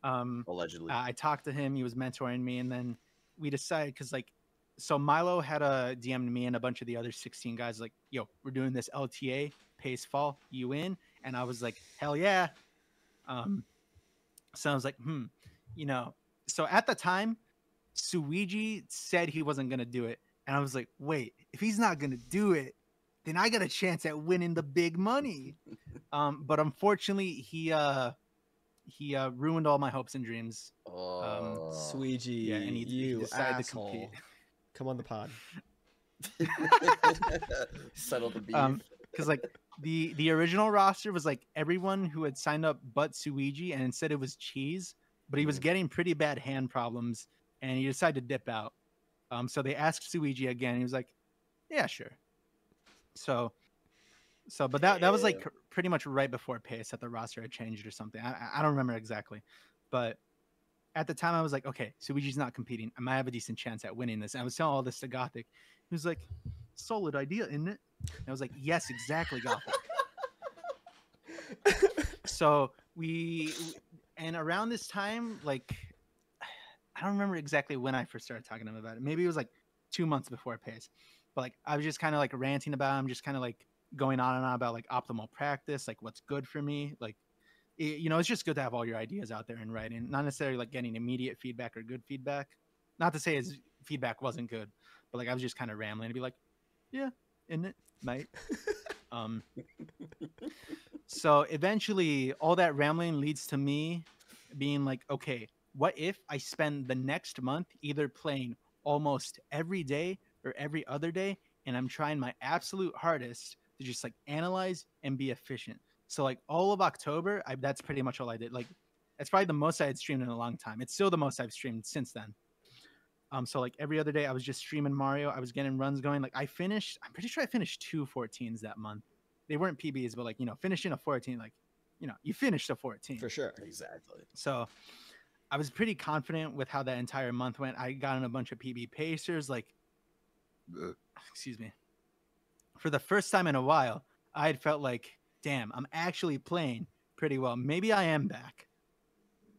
Allegedly. I talked to him. He was mentoring me, and then we decided because like, so Milo had a DM'd me and a bunch of the other 16 guys like, yo, we're doing this LTA Pace Fall. You in? And I was like, hell yeah. So I was like, you know. So at the time, Weegee said he wasn't gonna do it, and I was like, wait, if he's not gonna do it, then I got a chance at winning the big money. But unfortunately, he ruined all my hopes and dreams. Weegee, yeah, and he decided to compete. Come on the pod. Settle the beef. Because like the original roster was like everyone who had signed up but Weegee, and instead it was Cheese, but he was getting pretty bad hand problems, and he decided to dip out. So they asked Weegee again. He was like, yeah, sure. So, but that was like pretty much right before Pace that the roster had changed or something. I don't remember exactly, but at the time I was like, okay, so Weegee's not competing. I might have a decent chance at winning this. And I was telling all this to Gothic. He was like, solid idea, isn't it? And I was like, yes, exactly, Gothic. So and around this time, like, I don't remember exactly when I first started talking to him about it. Maybe it was like 2 months before Pace. But like, I was just kind of like ranting about him, just kind of like going on and on about like optimal practice, like what's good for me. Like, you know, it's just good to have all your ideas out there in writing, not necessarily like getting immediate feedback or good feedback. Not to say his feedback wasn't good, but like I was just kind of rambling to be like, yeah, isn't it, mate? So eventually all that rambling leads to me being like, okay, what if I spend the next month either playing almost every day or every other day, and I'm trying my absolute hardest to just like analyze and be efficient. So like all of October, that's pretty much all I did. Like that's probably the most I had streamed in a long time. It's still the most I've streamed since then. So like every other day I was just streaming Mario. I was getting runs going. Like I'm pretty sure I finished 2 14s that month. They weren't PBs, but like, you know, finishing a 14, like, you know, you finished a 14. For sure. Exactly. So I was pretty confident with how that entire month went. I got in a bunch of PB pacers, like, excuse me. For the first time in a while, I had felt like, damn, I'm actually playing pretty well. Maybe I am back.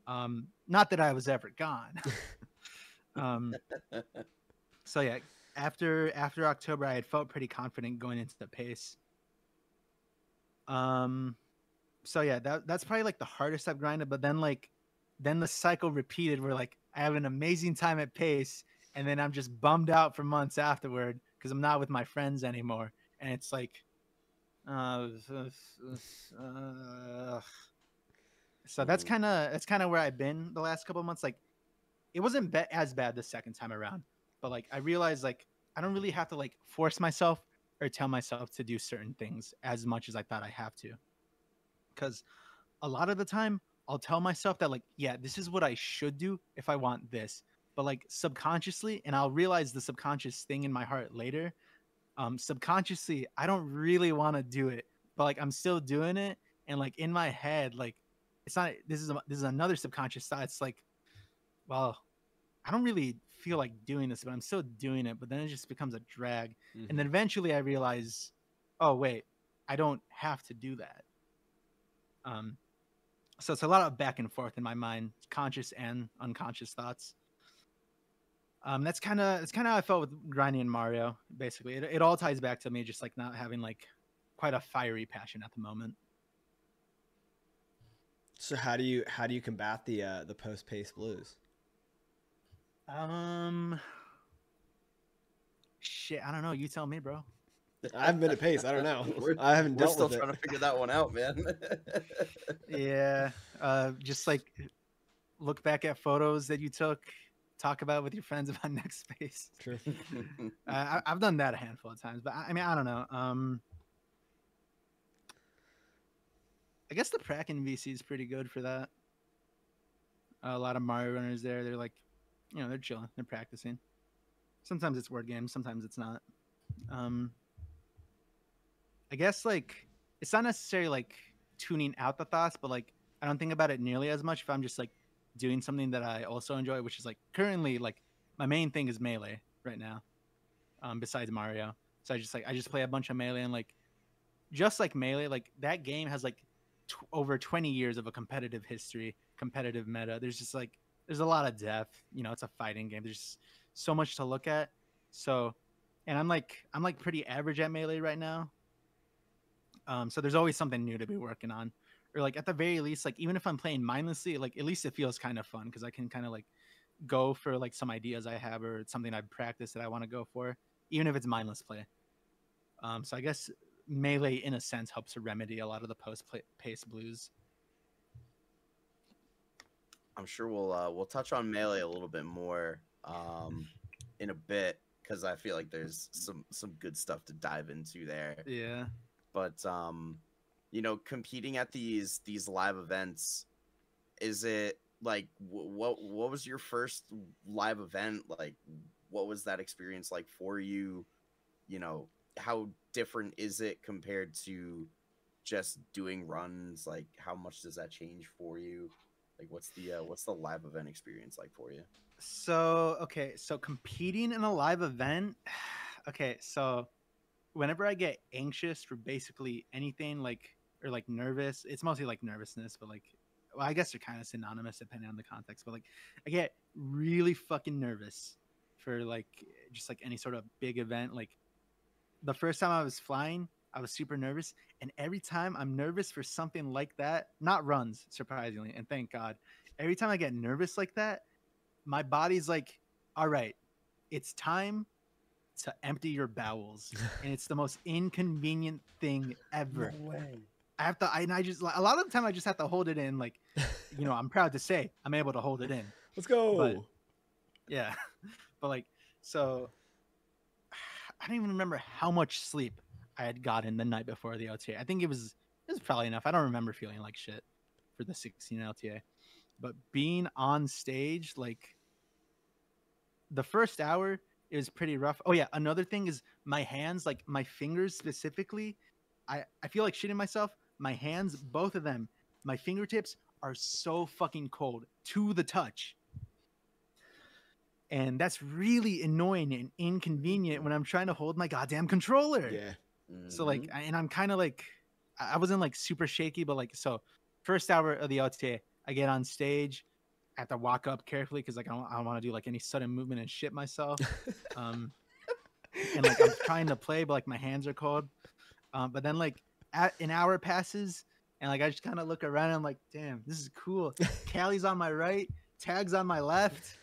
Not that I was ever gone. So yeah, after October, I had felt pretty confident going into the Pace. So yeah, that's probably like the hardest I've grinded. But then the cycle repeated where like I have an amazing time at Pace, and then I'm just bummed out for months afterward because I'm not with my friends anymore, and it's like, so that's kind of where I've been the last couple of months. Like, it wasn't as bad the second time around, but like I realized like I don't really have to like force myself or tell myself to do certain things as much as I thought I have to, because a lot of the time I'll tell myself that like, yeah, this is what I should do if I want this. But like subconsciously, and I'll realize the subconscious thing in my heart later. Subconsciously, I don't really want to do it, but like I'm still doing it. And like in my head, like it's not, this is another subconscious thought. It's like, well, I don't really feel like doing this, but I'm still doing it. But then it just becomes a drag. And then eventually I realize, oh wait, I don't have to do that. So it's a lot of back and forth in my mind, conscious and unconscious thoughts. That's kind of how I felt with grinding in Mario. Basically, it all ties back to me just like not having like quite a fiery passion at the moment. So how do you combat the post pace blues? Shit, I don't know. You tell me, bro. I haven't been at pace. I don't know. I haven't dealt with it. We're still trying to figure that one out, man. Yeah. Just like look back at photos that you took, talk about with your friends about next space. True. I've done that a handful of times, but I mean, I don't know. I guess the Kraken VC is pretty good for that. A lot of Mario runners there. They're like, you know, they're chilling. They're practicing. Sometimes it's word games. Sometimes it's not. I guess like it's not necessarily like tuning out the thoughts, but like I don't think about it nearly as much if I'm just like doing something that I also enjoy, which is like currently like my main thing is Melee right now. Besides Mario, so I just play a bunch of Melee, and like just like Melee, like that game has like over 20 years of a competitive history, competitive meta. There's just like there's a lot of depth. You know, it's a fighting game. There's so much to look at. So, and I'm like pretty average at Melee right now. So there's always something new to be working on, or like at the very least, like even if I'm playing mindlessly, like at least it feels kind of fun because I can kind of like go for like some ideas I have or something I've practiced that I want to go for, even if it's mindless play. So I guess Melee in a sense helps to remedy a lot of the post pace blues. I'm sure we'll touch on Melee a little bit more in a bit because I feel like there's some good stuff to dive into there. Yeah. But you know, competing at these live events, is it like what was your first live event like? What was that experience like for you? You know, how different is it compared to just doing runs? Like, how much does that change for you? Like, what's the live event experience like for you? So okay, so competing in a live event, okay, so whenever I get anxious for basically anything, like or like nervous, it's mostly like nervousness, but like, well, I guess they're kind of synonymous depending on the context. But like, I get really fucking nervous for like just like any sort of big event. Like the first time I was flying, I was super nervous, and every time I'm nervous for something like that, not runs, surprisingly, and thank God, every time I get nervous like that, my body's like, all right, it's time to empty your bowels, and it's the most inconvenient thing ever. No way. I have to, and I just a lot of the time I just have to hold it in. Like, you know, I'm proud to say I'm able to hold it in. Let's go. But, yeah, but like, so I don't even remember how much sleep I had gotten the night before the LTA. I think it was probably enough. I don't remember feeling like shit for the 16 LTA, but being on stage, like the first hour, it was pretty rough. Oh yeah, another thing is my hands, like my fingers specifically. I feel like shitting myself. My hands, both of them, my fingertips are so fucking cold to the touch. And that's really annoying and inconvenient when I'm trying to hold my goddamn controller. Yeah. So like, and I'm kind of like, I wasn't like super shaky, but like, so first hour of the LTA, I get on stage. I have to walk up carefully because like I don't want to do like any sudden movement and shit myself. And like I'm trying to play, but like my hands are cold. But then like an hour passes, and like I just kind of look around and I'm like, damn, this is cool. Callie's on my right, Tag's on my left.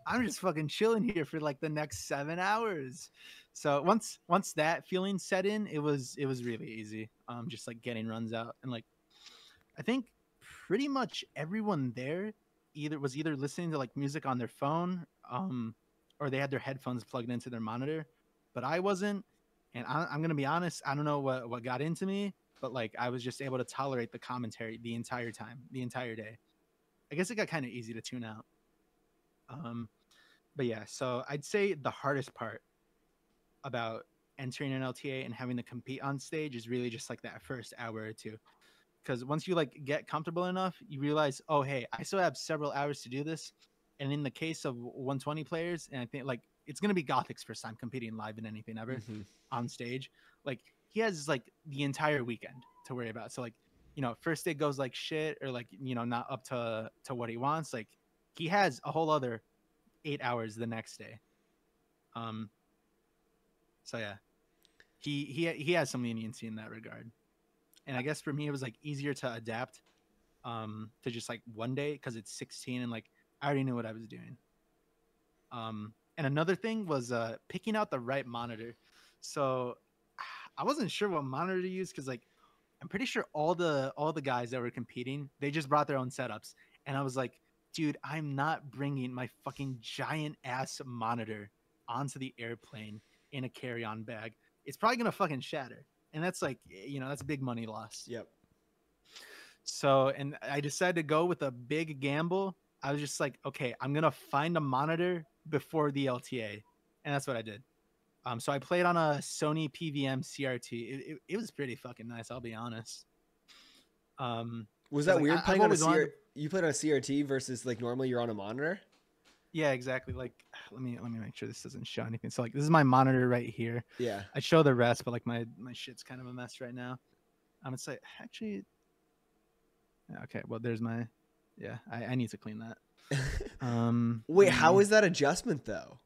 I'm just fucking chilling here for like the next 7 hours. So once that feeling set in, it was really easy. Just like getting runs out, and like I think pretty much everyone there was either listening to like music on their phone, or they had their headphones plugged into their monitor, but I wasn't. And I'm gonna be honest, I don't know what got into me, but like I was just able to tolerate the commentary the entire time, the entire day. I guess it got kind of easy to tune out. But yeah, so I'd say the hardest part about entering an LTA and having to compete on stage is really just like that first hour or two. Because once you like get comfortable enough, you realize, oh, hey, I still have several hours to do this. And in the case of 120 players, and I think like it's going to be Gothic's first time competing live in anything ever on stage. Like he has like the entire weekend to worry about. So like, you know, first day goes like shit or like, you know, not up to what he wants. Like he has a whole other 8 hours the next day. So yeah, he has some leniency in that regard. And I guess for me, it was like easier to adapt to just like one day because it's 16 and like I already knew what I was doing. And another thing was picking out the right monitor. So I wasn't sure what monitor to use because like I'm pretty sure all the guys that were competing, they just brought their own setups. And I was like, dude, I'm not bringing my fucking giant ass monitor onto the airplane in a carry-on bag. It's probably gonna fucking shatter. And that's like, you know, that's a big money loss. Yep. So, and I decided to go with a big gamble. I was just like, okay, I'm going to find a monitor before the LTA. And that's what I did. So I played on a Sony PVM CRT. It was pretty fucking nice, I'll be honest. Was that like, weird playing on a CRT? You played on a CRT versus like normally you're on a monitor? Yeah, exactly. Like, let me make sure this doesn't show anything. So like, this is my monitor right here. Yeah. I show the rest, but like my shit's kind of a mess right now. It's like actually, okay. Well, there's my, yeah. I need to clean that. Wait, how is that adjustment though?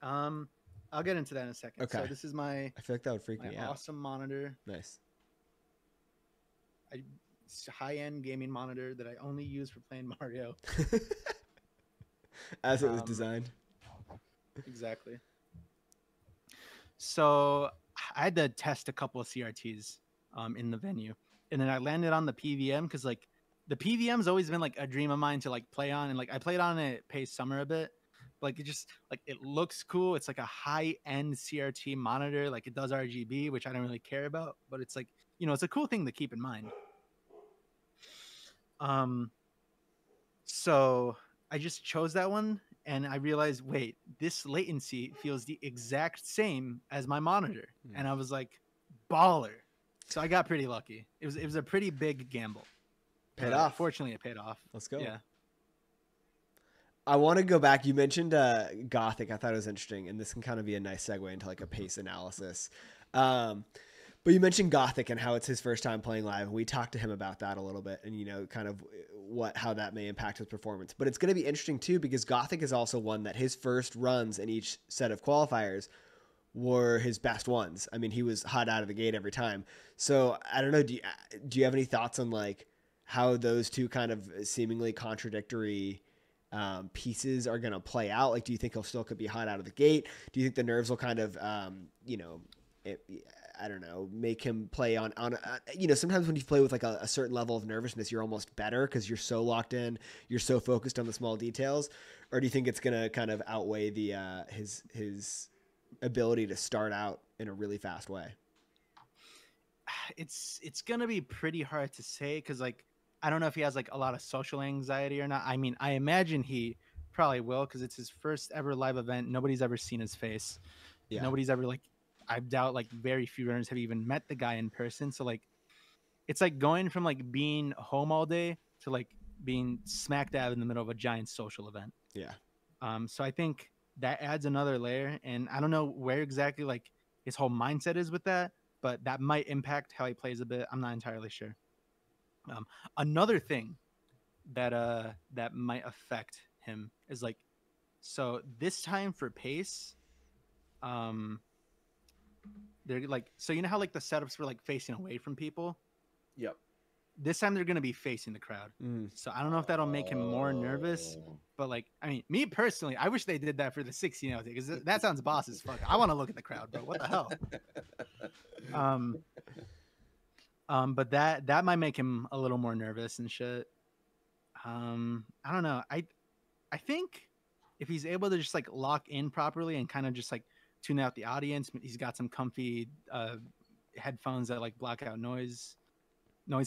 I'll get into that in a second. Okay. So this is my. I feel like that would freak me out. Awesome monitor. Nice. It's a high-end gaming monitor that I only use for playing Mario. As it was designed. Exactly. So I had to test a couple of CRTs in the venue. And then I landed on the PVM because like the PVM's always been like a dream of mine to like play on. And like I played on it Pace Summer a bit. Like it just like it looks cool. It's like a high-end CRT monitor. Like it does RGB, which I don't really care about. But it's like, you know, it's a cool thing to keep in mind. So I just chose that one and I realized, wait, this latency feels the exact same as my monitor. And I was like, baller. So I got pretty lucky. It was a pretty big gamble. Paid off. Fortunately, it paid off. Let's go. Yeah. I want to go back. You mentioned Gothic. I thought it was interesting. And this can kind of be a nice segue into like a pace analysis. But you mentioned Gothic and how it's his first time playing live. We talked to him about that a little bit and, you know, kind of how that may impact his performance. But it's going to be interesting, too, because Gothic is also one that his first runs in each set of qualifiers were his best ones. I mean, he was hot out of the gate every time. So I don't know. Do you have any thoughts on like how those two kind of seemingly contradictory pieces are going to play out? Like, do you think he'll still could be hot out of the gate? Do you think the nerves will kind of, you know, I don't know, make him play on you know, sometimes when you play with like a certain level of nervousness, you're almost better because you're so locked in, you're so focused on the small details? Or do you think it's going to kind of outweigh the his ability to start out in a really fast way? It's going to be pretty hard to say because like I don't know if he has like a lot of social anxiety or not. I mean, I imagine he probably will because it's his first ever live event. Nobody's ever seen his face. Yeah. Nobody's ever like, I doubt like very few runners have even met the guy in person. So like, it's like going from like being home all day to like being smack dab in the middle of a giant social event. Yeah. So I think that adds another layer, and I don't know where exactly like his whole mindset is with that, but that might impact how he plays a bit. I'm not entirely sure. Another thing that might affect him is like, so this time for pace, they're like, so you know how like the setups were like facing away from people? Yep. This time they're going to be facing the crowd. So I don't know if that'll make him more nervous, but like, I mean, me personally, I wish they did that for the 16 LTA because that sounds boss as fuck. I want to look at the crowd, bro. What the hell? But that might make him a little more nervous and shit. I don't know. I think if he's able to just like lock in properly and kind of just like tune out the audience, he's got some comfy headphones that like block out noise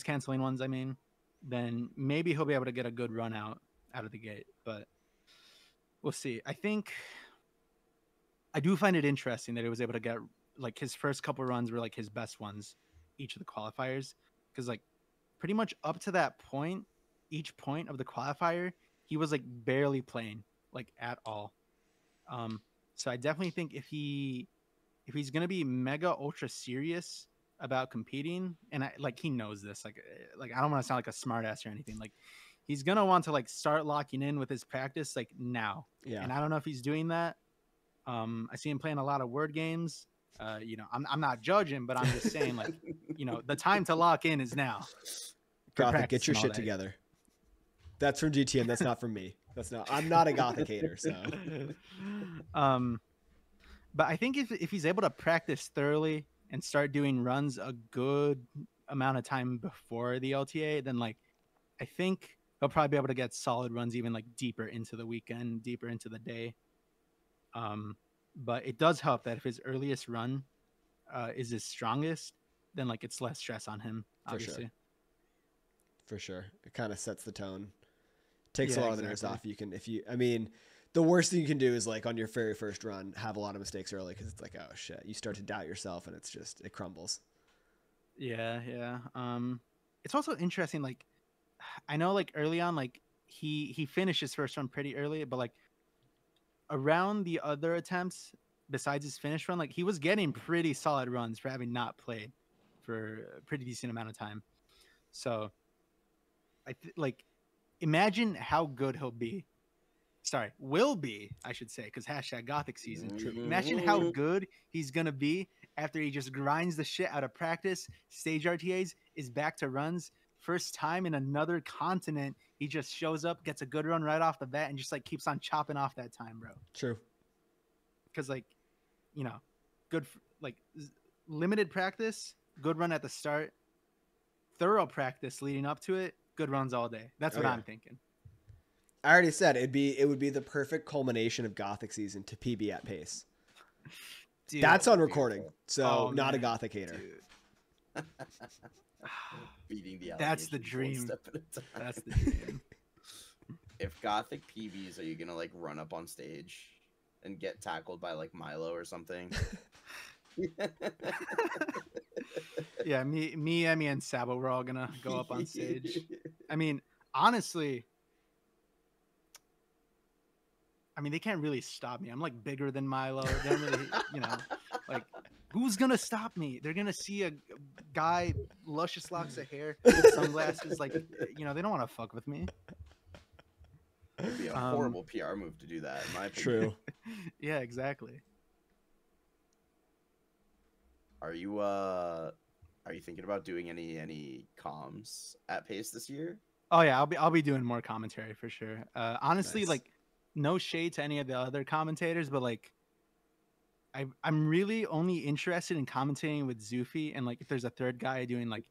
canceling ones. I mean, then maybe he'll be able to get a good run out of the gate. But we'll see. I do find it interesting that he was able to get like his first couple runs were like his best ones, each of the qualifiers, because like pretty much up to that point, each point of the qualifier, he was like barely playing like at all. So I definitely think if he's gonna be mega ultra serious about competing, and he knows this, like I don't want to sound like a smartass or anything, like he's gonna want to like start locking in with his practice like now. Yeah. And I don't know if he's doing that. I see him playing a lot of word games. I'm not judging, but I'm just saying, like, the time to lock in is now. Gothic, get your shit together. That's from GTM. That's not from me. I'm not a Gothic hater, so. But I think if he's able to practice thoroughly and start doing runs a good amount of time before the LTA, then like I think he'll probably be able to get solid runs even like deeper into the weekend, deeper into the day. But it does help that if his earliest run is his strongest, then like it's less stress on him, obviously. For sure. It kind of sets the tone. Takes a lot of the nerves off. The worst thing you can do is like on your very first run, have a lot of mistakes early because it's like, oh shit, you start to doubt yourself and it crumbles. Yeah. It's also interesting. Like, I know like early on, like he finished his first run pretty early, but like around the other attempts besides his finish run, like he was getting pretty solid runs for having not played for a pretty decent amount of time. So like imagine how good will be, I should say, because #Gothic season. Mm-hmm. Imagine how good he's gonna be after he just grinds the shit out of practice, stage RTAs, is back to runs. First time in another continent, he just shows up, gets a good run right off the bat, and just like keeps on chopping off that time, bro. True. Because limited practice, good run at the start, thorough practice leading up to it, good runs all day. That's what I'm thinking. I already said it would be the perfect culmination of Gothic season to PB at pace. Dude, that's on recording, so not a Gothic hater. Beating the That's the dream. That's the dream. If Gothic PBs, are you gonna like run up on stage and get tackled by like Milo or something? Yeah, me, Emmy, and Sabo, we're all gonna go up on stage. I mean, honestly, they can't really stop me. I'm like bigger than Milo. They don't really, like who's gonna stop me? They're gonna see a guy, luscious locks of hair, sunglasses. Like, they don't want to fuck with me. It'd be a horrible PR move to do that, in my opinion. True. Yeah, exactly. Are you thinking about doing any comms at pace this year? Oh yeah, I'll be doing more commentary for sure. Honestly, nice. Like no shade to any of the other commentators, but like I'm really only interested in commentating with Xoofey, and like if there's a third guy doing like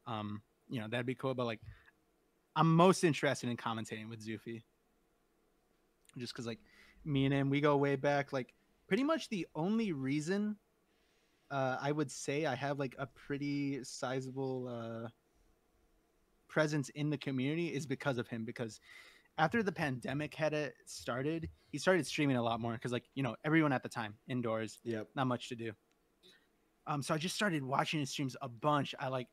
that'd be cool. But like I'm most interested in commentating with Xoofey, just because like me and him, we go way back. Like pretty much the only reason I would say I have like a pretty sizable presence in the community is because of him. Because after the pandemic had started, he started streaming a lot more because everyone at the time indoors, not much to do. So I just started watching his streams a bunch. I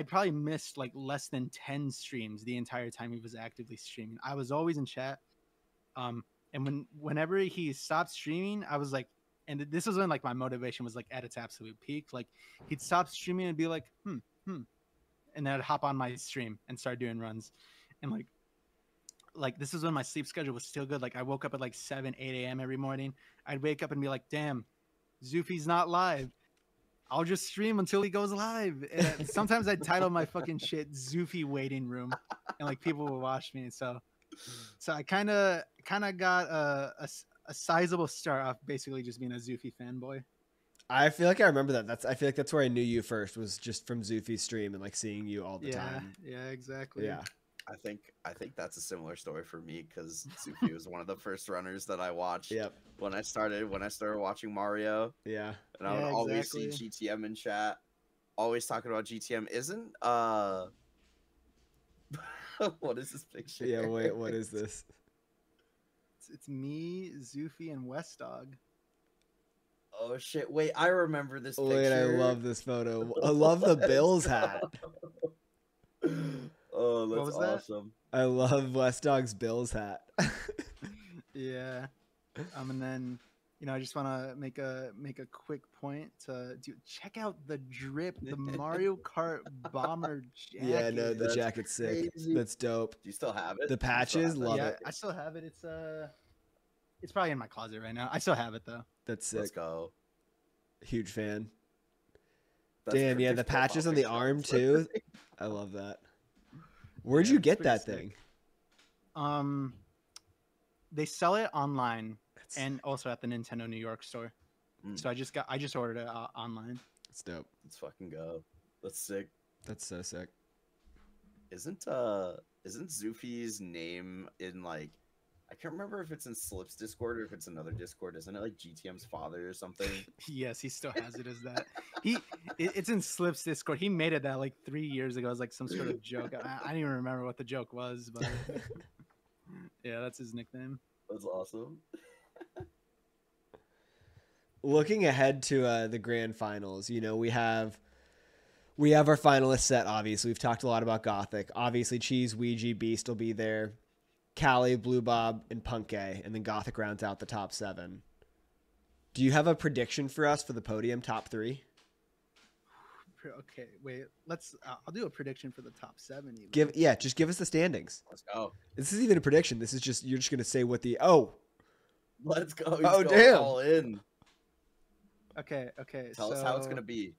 probably missed like less than 10 streams the entire time he was actively streaming. I was always in chat. And whenever he stopped streaming, I was like, and this was when like my motivation was like at its absolute peak. Like he'd stop streaming and be like, and then I'd hop on my stream and start doing runs. And like this is when my sleep schedule was still good. Like I woke up at like 7, 8 a.m. every morning. I'd wake up and be like, damn, Xoofey's not live. I'll just stream until he goes live. And sometimes I'd title my fucking shit Xoofey Waiting Room, and like people would watch me. So I kind of got a sizable start off basically just being a Xoofey fanboy. I feel like I remember that. I feel like that's where I knew you first, was just from Xoofey's stream and like seeing you all the time. Yeah, exactly. Yeah. I think that's a similar story for me, because Xoofey was one of the first runners that I watched. Yep. When I started watching Mario. Yeah. And I would always see GTM in chat. always talking about GTM. Isn't what is this picture? Yeah, wait, what is this? It's me, Xoofey, and West Dog. Oh shit! Wait, I remember this picture. Wait, I love this photo. I love the Bills hat. Oh, that's was that? awesome. I love West Dog's Bills hat. Yeah. And then, you know, I just want to make a quick point to check out the drip, the Mario Kart bomber jacket. Yeah, no, the That's jacket's sick. crazy. That's dope. Do you still have it? The patches, love Yeah, it. I still have it. It's probably in my closet right now. I still have it though. That's sick. Let's go. Huge fan. That's Damn, yeah, Cricket's the patches profile on the picture. arm too. I love that. Where'd Yeah, you it's get pretty that sick. thing? They sell it online That's, and also at the Nintendo New York store. Mm. So I just ordered it online. that's dope. Let's fucking go. That's sick. That's so sick. Isn't Xoofey's name in like, I can't remember if it's in Slip's Discord or if it's another Discord. Isn't it like GTM's father or something? Yes, he still has it as that. It's in Slip's Discord. He made it that like 3 years ago as like some sort of joke. I don't even remember what the joke was, but yeah, that's his nickname. That's awesome. Looking ahead to the grand finals, you know, we have our finalists set. Obviously, we've talked a lot about Gothic. Obviously, Cheese, Weegee, Beast will be there. Callie, Blue Bob, and Punkay, and then Gothic rounds out the top 7. Do you have a prediction for us for the podium top 3? Okay, wait. I'll do a prediction for the top 7. Even. Just give us the standings. Let's go. This isn't even a prediction. This is just you're just gonna say what the Let's go. He's Oh, going damn. all in. Okay. Tell us how it's gonna be.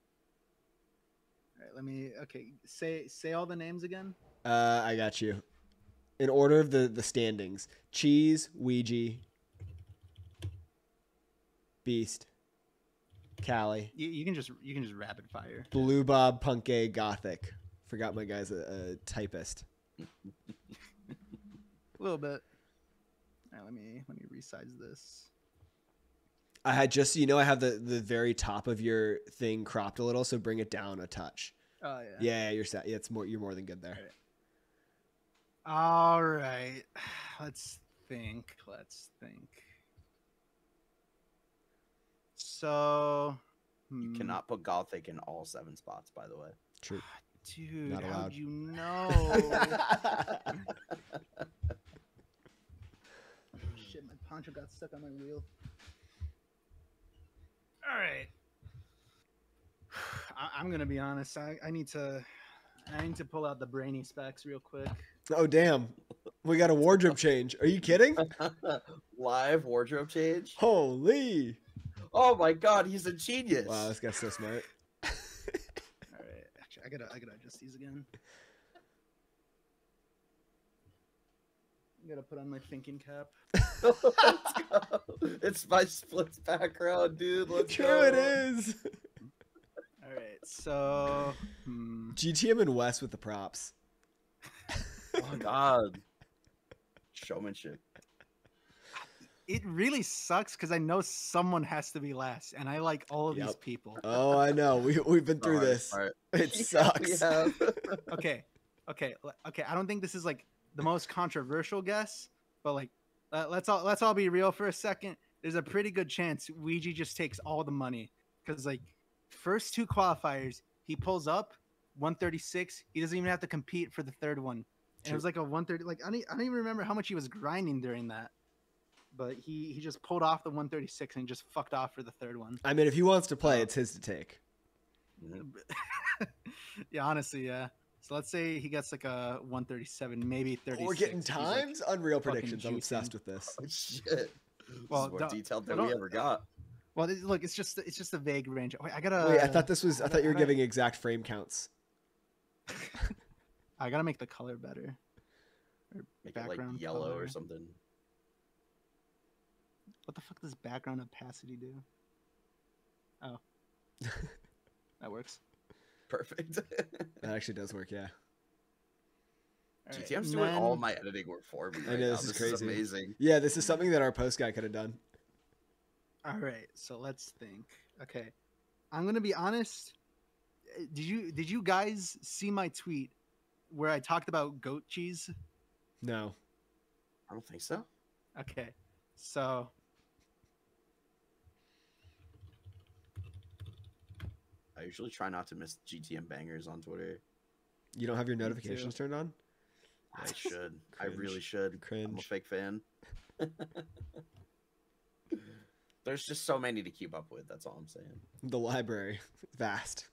All right, let me. Okay, say all the names again. I got you. In order of the standings: Cheese, Weegee, Beast, Callie, You can just rapid fire. Blue Bob, Punkay, Gothic. Forgot my guy's a typist. A little bit. All right, let me resize this. I had just I have the very top of your thing cropped a little, so bring it down a touch. Oh yeah. Yeah, you're set. Yeah, you're more than good there. All right. Let's think. So, You cannot put Gothic in all 7 spots, by the way. True. dude, Not allowed. how'd you know? Shit, my poncho got stuck on my wheel. All right. I'm gonna be honest. I need to pull out the brainy specs real quick. Oh damn, we got a wardrobe change. Are you kidding? Live wardrobe change. Holy! Oh my god, he's a genius. Wow, this guy's so smart. All right, actually, I gotta adjust these again. I gotta put on my thinking cap. Let's go. It's my splits background, dude. Let's True, go. it is. All right, so GTM and Wes with the props. Oh my god. Showmanship. it really sucks because I know someone has to be last, and I like all of these people. Oh, I know. We've been through this. All right. It Yeah, sucks. we have. Okay. I don't think this is like the most controversial guess, but like let's all be real for a second. There's a pretty good chance Weegee just takes all the money because like first 2 qualifiers he pulls up 136. He doesn't even have to compete for the third one. And it was like a 130. Like I don't even remember how much he was grinding during that. But he just pulled off the 136 and just fucked off for the third one. I mean, if he wants to play, it's his to take. Yeah, honestly, yeah. So let's say he gets like a 137, maybe 36. We're getting He's, like, times? Unreal fucking predictions. I'm obsessed juicing. with this. Oh, shit. Well, This is more don't- detailed than don't- we ever got. Well, look, it's just a vague range. Wait, I gotta. Wait, I thought this was. I thought you were how do I- giving exact frame counts. I gotta make the color better. Or Make it like background yellow color. or something. What the fuck does background opacity do? Oh, that works. Perfect. That actually does work. Yeah. All right, GTM's and doing all then- my editing work for me. I Right know, now. this is crazy. Amazing. Yeah, this is something that our post guy could have done. All right, so let's think. Okay, I'm gonna be honest. did you guys see my tweet where I talked about goat cheese? No. I don't think so. Okay, so I usually try not to miss GTM bangers on Twitter. You don't have your notifications turned on? I should. I really should. Cringe. I'm a fake fan. There's just so many to keep up with. That's all I'm saying. The library, vast.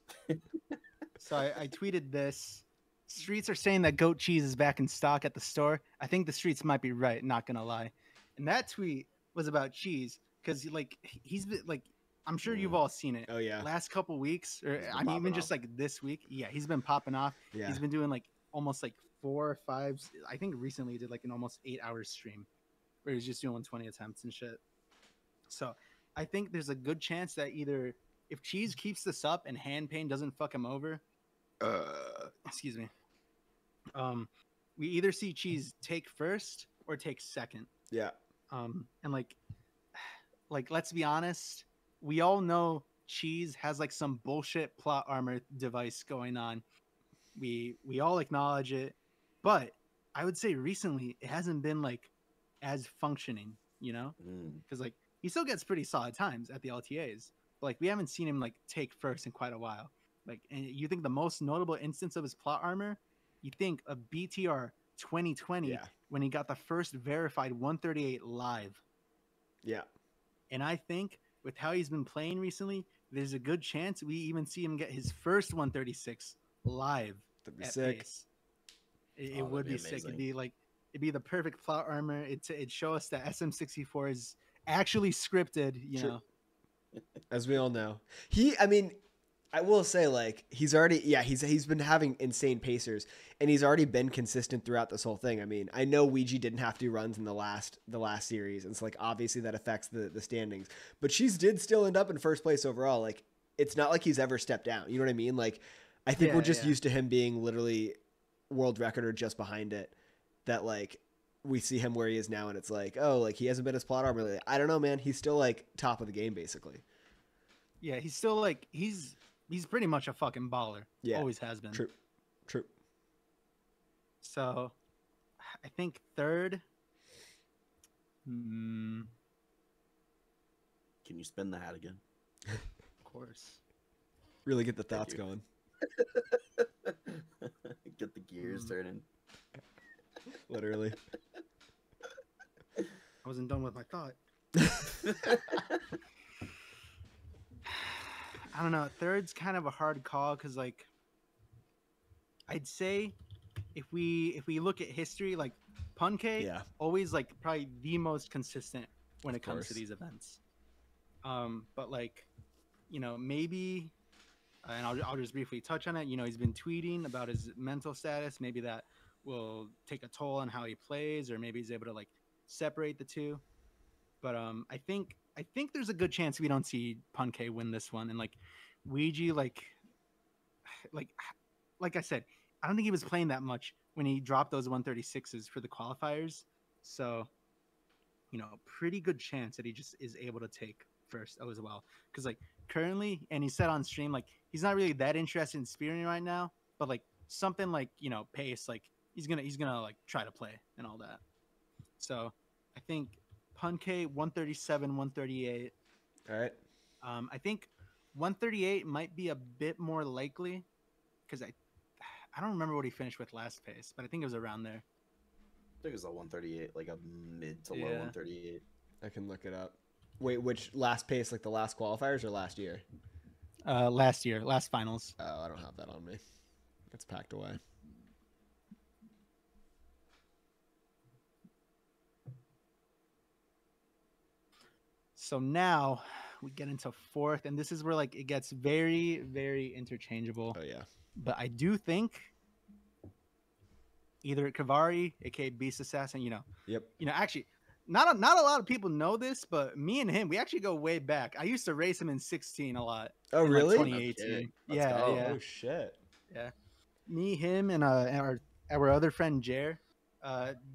So I tweeted this. Streets are saying that goat cheese is back in stock at the store. I think the streets might be right, not gonna lie. And that tweet was about cheese because like he's been like, I'm sure you've all seen it. Oh yeah. Last couple weeks, or I mean even just like this week, yeah, he's been popping off. Yeah. He's been doing like almost like 4 or 5. I think recently he did like an almost 8-hour stream where he was just doing 20 attempts and shit. So I think there's a good chance that either if Cheese keeps this up and hand pain doesn't fuck him over, excuse me, we either see Cheese take first or take second. Yeah. And like let's be honest, we all know Cheese has like some bullshit plot armor device going on. We all acknowledge it, but I would say recently it hasn't been like as functioning, you know, because like he still gets pretty solid times at the LTAs, but like we haven't seen him like take first in quite a while. Like, and you think the most notable instance of his plot armor, you think of BTR 2020 when he got the first verified 138 live. Yeah. And I think with how he's been playing recently, there's a good chance we even see him get his first 136 live. That'd be sick. Pace. It would be sick. It'd be the perfect plot armor. It'd show us that SM64 is actually scripted, you know. As we all know. I will say, like, he's been having insane pacers, and he's already been consistent throughout this whole thing. I mean, I know Weegee didn't have to do runs in the last series, and so like obviously that affects the standings. But Cheese did still end up in first place overall. Like, it's not like he's ever stepped down. You know what I mean? Like, I think we're just used to him being literally world record or just behind it. That like we see him where he is now, and it's like, oh, like he hasn't been his plot armor. I don't know, man. He's still like top of the game basically. Yeah, he's still like he's pretty much a fucking baller. Yeah. Always has been. True. So, I think third. Can you spin the hat again? Of course. Really get the thoughts going. Get the gears turning. Literally. I wasn't done with my thought. I don't know. Third's kind of a hard call because, like, I'd say if we look at history, like Punke, always like probably the most consistent when it comes to these events. But like, you know, maybe, and I'll just briefly touch on it. You know, he's been tweeting about his mental status. Maybe that will take a toll on how he plays, or maybe he's able to like separate the two. But I think there's a good chance we don't see Punke win this one. And like Weegee, like I said, I don't think he was playing that much when he dropped those 136s for the qualifiers. So, you know, pretty good chance that he just is able to take first as well. Because like currently, and he said on stream, like he's not really that interested in spearing right now, but like something like, you know, pace, like he's gonna like try to play and all that. So I think Punke 137, 138. All right. I think 138 might be a bit more likely because I don't remember what he finished with last pace, but I think it was around there. I think it was a 138, like a mid to low 138. I can look it up. Wait, which last pace, like the last qualifiers or last year? Last year, last finals. Oh, I don't have that on me. It's packed away. So now we get into fourth, and this is where like it gets very, very interchangeable. Oh yeah. But I do think either Kavari, aka Beast Assassin, you know. Yep. You know, actually, not a lot of people know this, but me and him, we actually go way back. I used to race him in 16 a lot. Oh really? Like 2018. Okay. Yeah. Oh shit. Yeah. Me, him, and our other friend Jer.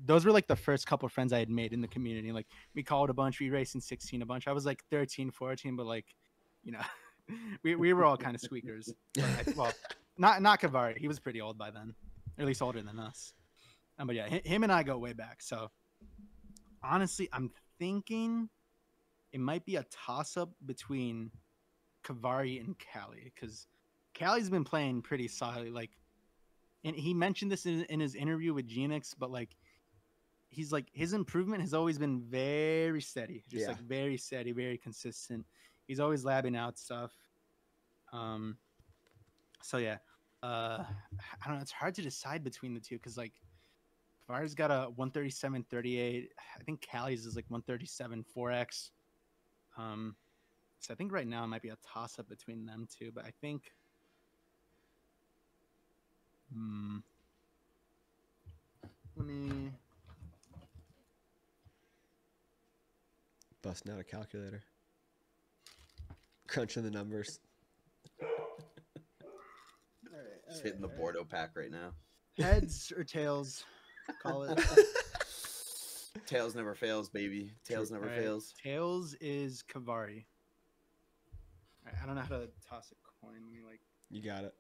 Those were like the first couple of friends I had made in the community. Like we called a bunch, we raced in 16 a bunch. I was like 13, 14, but like, you know, we were all kind of squeakers. Well, not Kavari. He was pretty old by then, or at least older than us. But yeah, him and I go way back. So honestly, I'm thinking it might be a toss-up between Kavari and Cali, because Cali's been playing pretty solidly. Like, and he mentioned this in his interview with Genix, but like, he's like, his improvement has always been very steady, just like very steady, very consistent. He's always labbing out stuff. So yeah, I don't know. It's hard to decide between the two because like Kavari's got a 137.38. I think Cali's is like 137 4x. So I think right now it might be a toss up between them two, but I think. Let me busting out a calculator, crunching the numbers. Just hitting the Bordeaux pack right now. Heads or tails? Call it. Tails never fails, baby. Tails never fails. Tails is Kavari. Right, I don't know how to toss a coin. Let me like. You got it.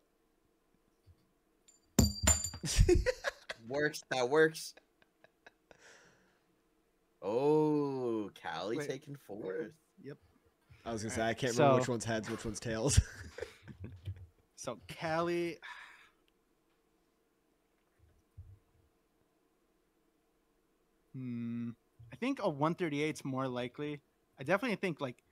Works. That works. Oh, Cali taking fourth. Yep. I was gonna say I can't remember which one's heads, which one's tails. So Cali. I think a 138 is more likely. I definitely think like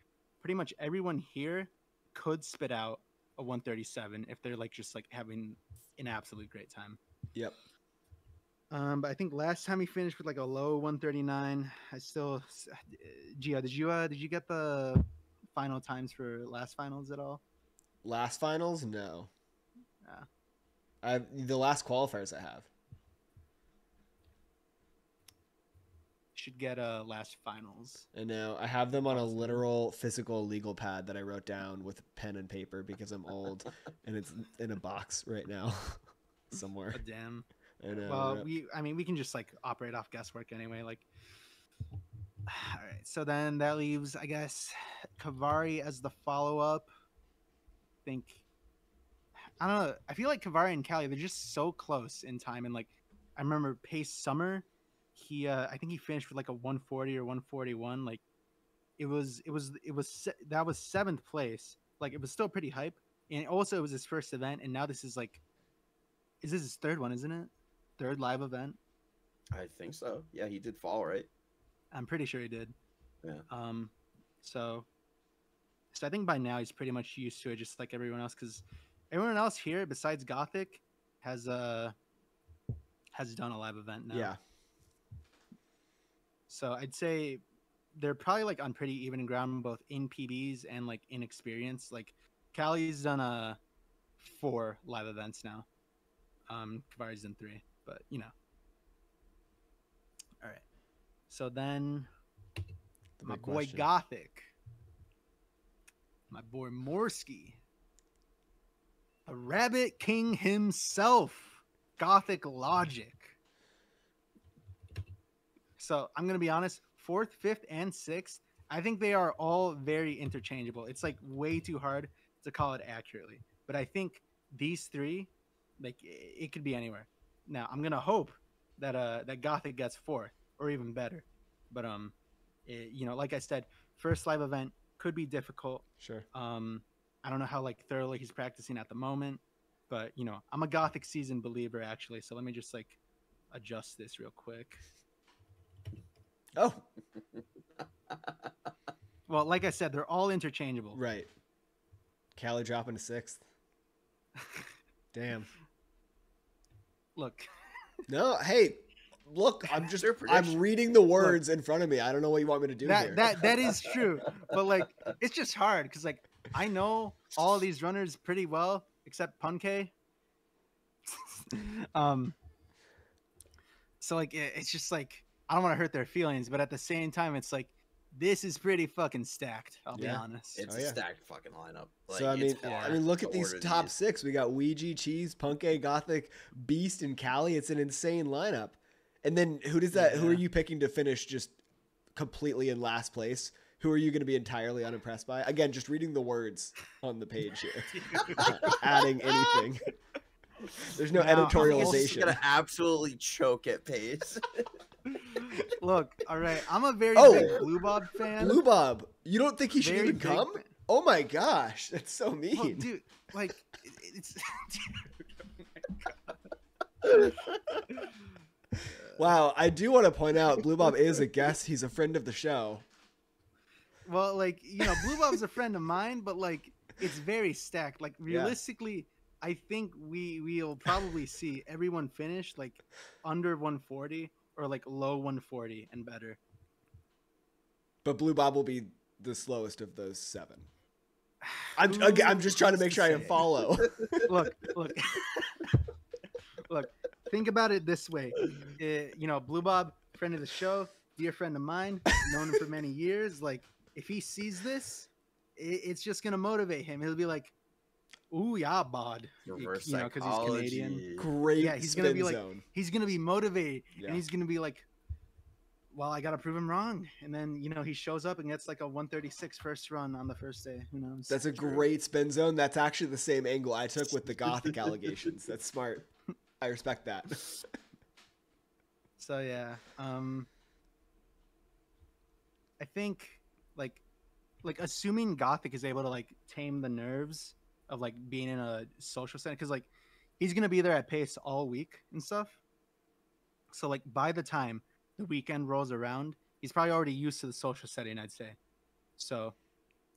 pretty much everyone here could spit out a 137 if they're like just like having an absolute great time. Yep. But I think last time he finished with like a low 139. I still, Gio, did you get the final times for last finals at all? Last finals, no. Yeah. The last qualifiers I have. Should get last finals. I know. I have them on a literal physical legal pad that I wrote down with pen and paper because I'm old, and it's in a box right now somewhere. Oh, damn. I know. Well, we can just like operate off guesswork anyway. Like, all right. So then that leaves, I guess, Kavari as the follow-up. I don't know. I feel like Kavari and Cali, they're just so close in time. And like, I remember Pace Summer. I think he finished with like a 140 or 141. Like, that was seventh place. Like, it was still pretty hype. And also, it was his first event. And now this is like, is this his third one, isn't it? Third live event? I think so. Yeah, he did fall, right? I'm pretty sure he did. Yeah. So I think by now he's pretty much used to it, just like everyone else, because everyone else here besides Gothic has done a live event now. Yeah. So I'd say they're probably like on pretty even ground, both in PBs and like in experience. Like Cali's done 4 live events now. Kavari's done 3, but you know. All right. So then my boy Gothic, my boy Morsky, a rabbit king himself, Gothic Logic. So I'm going to be honest, 4th, 5th, and 6th, I think they are all very interchangeable. It's like way too hard to call it accurately. But I think these 3, like, it could be anywhere. Now, I'm going to hope that that Gothic gets 4th or even better. But, you know, like I said, first live event could be difficult. Sure. I don't know how, like, thoroughly he's practicing at the moment. But, you know, I'm a Gothic season believer, actually. So let me just, like, adjust this real quick. Oh. Well, like I said, they're all interchangeable. Right. Cali dropping to 6th. Damn. Look. No, hey, look, I'm reading the words in front of me. I don't know what you want me to do here. That is true. But like, it's just hard because like I know all these runners pretty well except Punke. So like it's just like I don't want to hurt their feelings, but at the same time, it's like this is pretty fucking stacked. I'll be honest. It's a stacked fucking lineup. Like, so I mean, look at these top 6. We got Weegee, Cheese, Punke, Gothic, Beast, and Cali. It's an insane lineup. And then who does that? Yeah. Who are you picking to finish just completely in last place? Who are you going to be entirely unimpressed by? Again, just reading the words on the page here. Adding anything. There's no editorialization. He's going to absolutely choke at pace. Look, all right. I'm a very big Blue Bob fan. Blue Bob. You don't think he should even come? Oh my gosh. That's so mean. Oh, dude, like, it's... Wow, I do want to point out Blue Bob is a guest. He's a friend of the show. Well, like, you know, Blue Bob's a friend of mine, but like it's very stacked. Like realistically, I think we'll probably see everyone finish like under 140 or like low 140 and better. But Blue Bob will be the slowest of those 7. I'm just trying to make sure I follow. Look. Look, think about it this way. You know, Blue Bob, friend of the show, dear friend of mine, known him for many years. Like, if he sees this, it's just going to motivate him. He'll be like, ooh, yeah, bod. Reverse you know, because he's Canadian. Great. Yeah, he's going to be like, zone. he's going to be motivated. Yeah. And he's going to be like, well, I got to prove him wrong. And then, you know, he shows up and gets like a 136 first run on the first day. Who knows? That's a great spin zone. That's actually the same angle I took with the Gothic allegations. That's smart. I respect that. So, yeah. I think like assuming Gothic is able to like tame the nerves of like being in a social setting, because like he's going to be there at pace all week and stuff. So like by the time the weekend rolls around, he's probably already used to the social setting, I'd say. So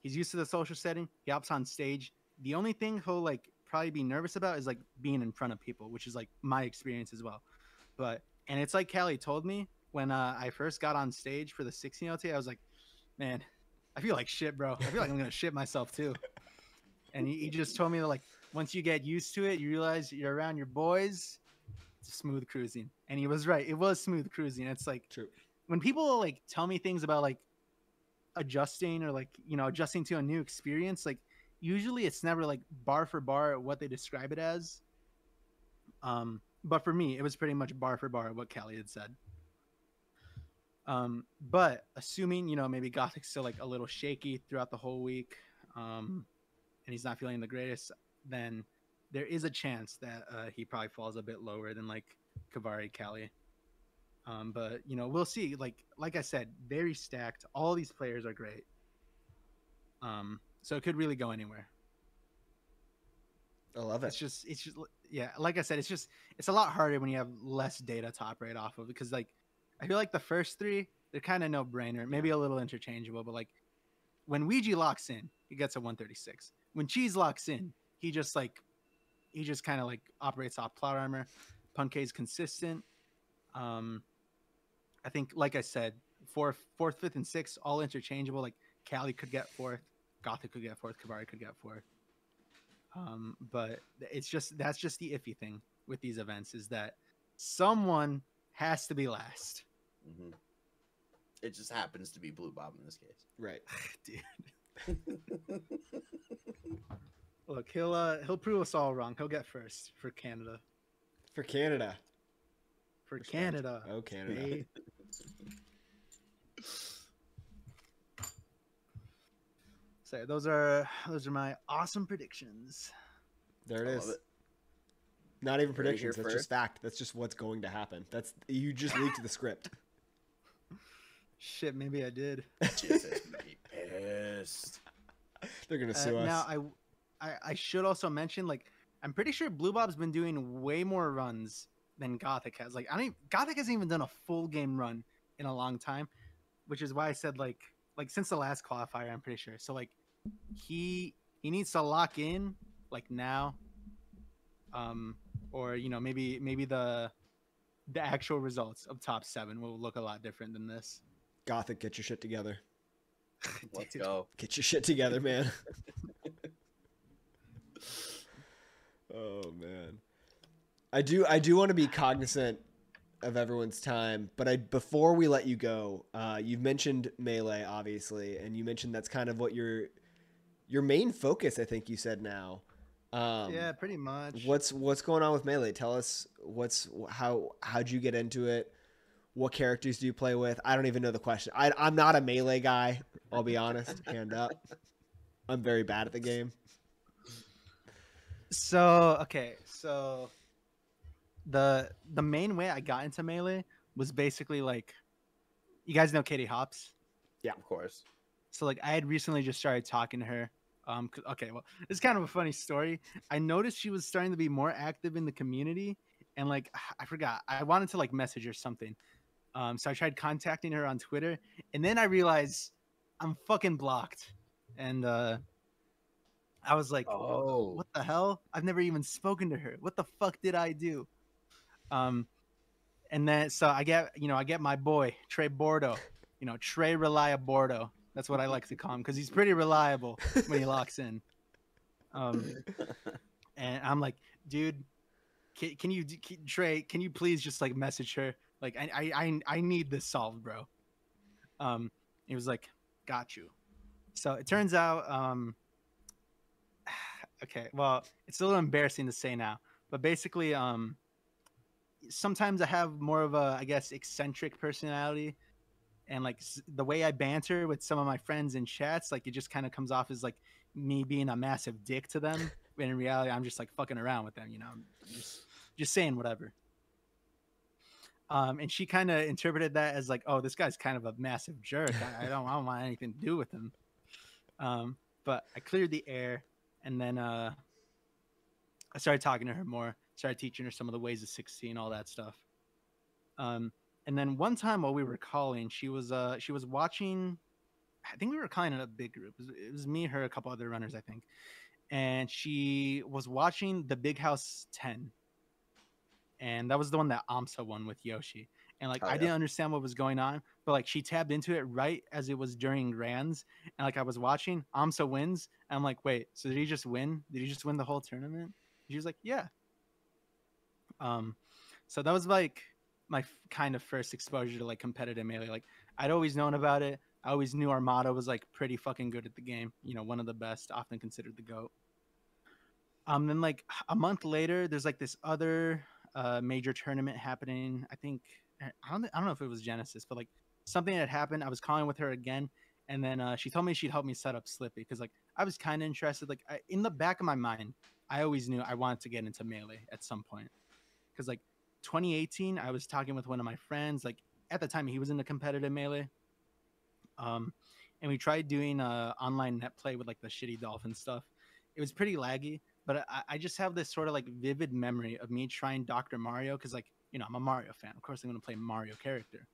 he's used to the social setting. He hops on stage. The only thing he'll like probably be nervous about is like being in front of people, which is like my experience as well. And it's like Callie told me when I first got on stage for the 16 LTA, I was like, man, I feel like shit, bro. I feel like I'm going to shit myself too. And he just told me that like, once you get used to it, you realize you're around your boys, it's smooth cruising. And he was right. It was smooth cruising. It's like, true. When people like tell me things about like adjusting or like, you know, adjusting to a new experience, like usually it's never like bar for bar what they describe it as. But for me, it was pretty much bar for bar what Callie had said. But assuming, you know, maybe Gothic's still like a little shaky throughout the whole week, and he's not feeling the greatest, then there is a chance that he probably falls a bit lower than like Kavari, Callie. But you know, we'll see. Like I said, very stacked. All these players are great. So it could really go anywhere. I love it. It's just yeah, like I said, it's a lot harder when you have less data to operate off of, because like I feel like the first 3, they're kind of no brainer, maybe a little interchangeable, but like when Weegee locks in, he gets a 136. When Cheese locks in, he just kind of like operates off plot armor. Punkay's consistent. I think, like I said, 4th, 5th, and 6th all interchangeable. Like Callie could get 4th, Gothic could get 4th, Kavari could get 4th. But that's just the iffy thing with these events, is that someone has to be last. Mm-hmm. It just happens to be Blue Bob in this case, right? Dude. Look, he'll prove us all wrong. He'll get first for Canada. For Canada. For Canada. Oh, Canada. So those are my awesome predictions. There it is. Not even predictions. That's just fact. That's just what's going to happen. You just leaked the script. Shit, maybe I did. Jesus, be pissed. They're gonna sue us. Now I should also mention, like, I'm pretty sure Blue Bob's been doing way more runs than Gothic has. Like, Gothic hasn't even done a full game run in a long time, which is why I said like since the last qualifier, I'm pretty sure. So like he needs to lock in like now, or you know, maybe the actual results of top 7 will look a lot different than this. Gothic, get your shit together. Let's go. Get your shit together, man. Oh man, I do want to be cognizant of everyone's time, but before we let you go, you've mentioned Melee obviously, and you mentioned that's kind of what your main focus, I think you said now. Yeah, pretty much. What's going on with Melee? Tell us how'd you get into it? What characters do you play with? I don't even know the question. I'm not a Melee guy. I'll be honest, hand up. I'm very bad at the game. So the main way I got into Melee was basically like, you guys know Katie Hops? Yeah, of course. So like I had recently just started talking to her. Okay, well, it's kind of a funny story. I noticed she was starting to be more active in the community, and like I forgot, I wanted to like message her something. So I tried contacting her on Twitter, and then I realized I'm fucking blocked, and I was like, Oh. what the hell? I've never even spoken to her. What the fuck did I do? And then so I get my boy Trey Bordo, Trey Reliabordo. That's what I like to call him because he's pretty reliable when he locks in. And I'm like, dude, Trey, can you please just like message her? Like, I need this solved, bro. He was like, got you. So it turns out, okay, well, it's a little embarrassing to say now, but basically, sometimes I have more of a, I guess, eccentric personality, and like the way I banter with some of my friends in chats, like it just kind of comes off as like me being a massive dick to them. When in reality, I'm just like fucking around with them, just saying whatever. And she kind of interpreted that as like, oh, this guy's kind of a massive jerk. I don't want anything to do with him. But I cleared the air, and then I started talking to her more. Started teaching her some of the ways of 16, all that stuff. And then one time while we were calling, she was watching. I think we were calling it a big group. It was me, her, a couple other runners, I think. And she was watching the Big House 10. And that was the one that aMSa won with Yoshi. And like, I didn't understand what was going on, but like she tabbed into it right as it was during Grands. And like I was watching, aMSa wins. And I'm like, wait, so did he just win? Did he just win the whole tournament? And she was like, yeah. So that was like my kind of first exposure to like competitive Melee. Like I'd always known about it. I always knew Armada was like pretty fucking good at the game. One of the best, often considered the GOAT. Then like a month later, there's like this other major tournament happening. I think I don't know if it was Genesis, but like something had happened. I was calling with her again, and then she told me she'd help me set up Slippy because like I was kind of interested. Like in the back of my mind, I always knew I wanted to get into Melee at some point because like 2018, I was talking with one of my friends. Like at the time, he was in the competitive Melee. And we tried doing online net play with like the shitty dolphin stuff. It was pretty laggy, but I just have this sort of like vivid memory of me trying Dr. Mario because like I'm a Mario fan. Of course, I'm gonna play a Mario character.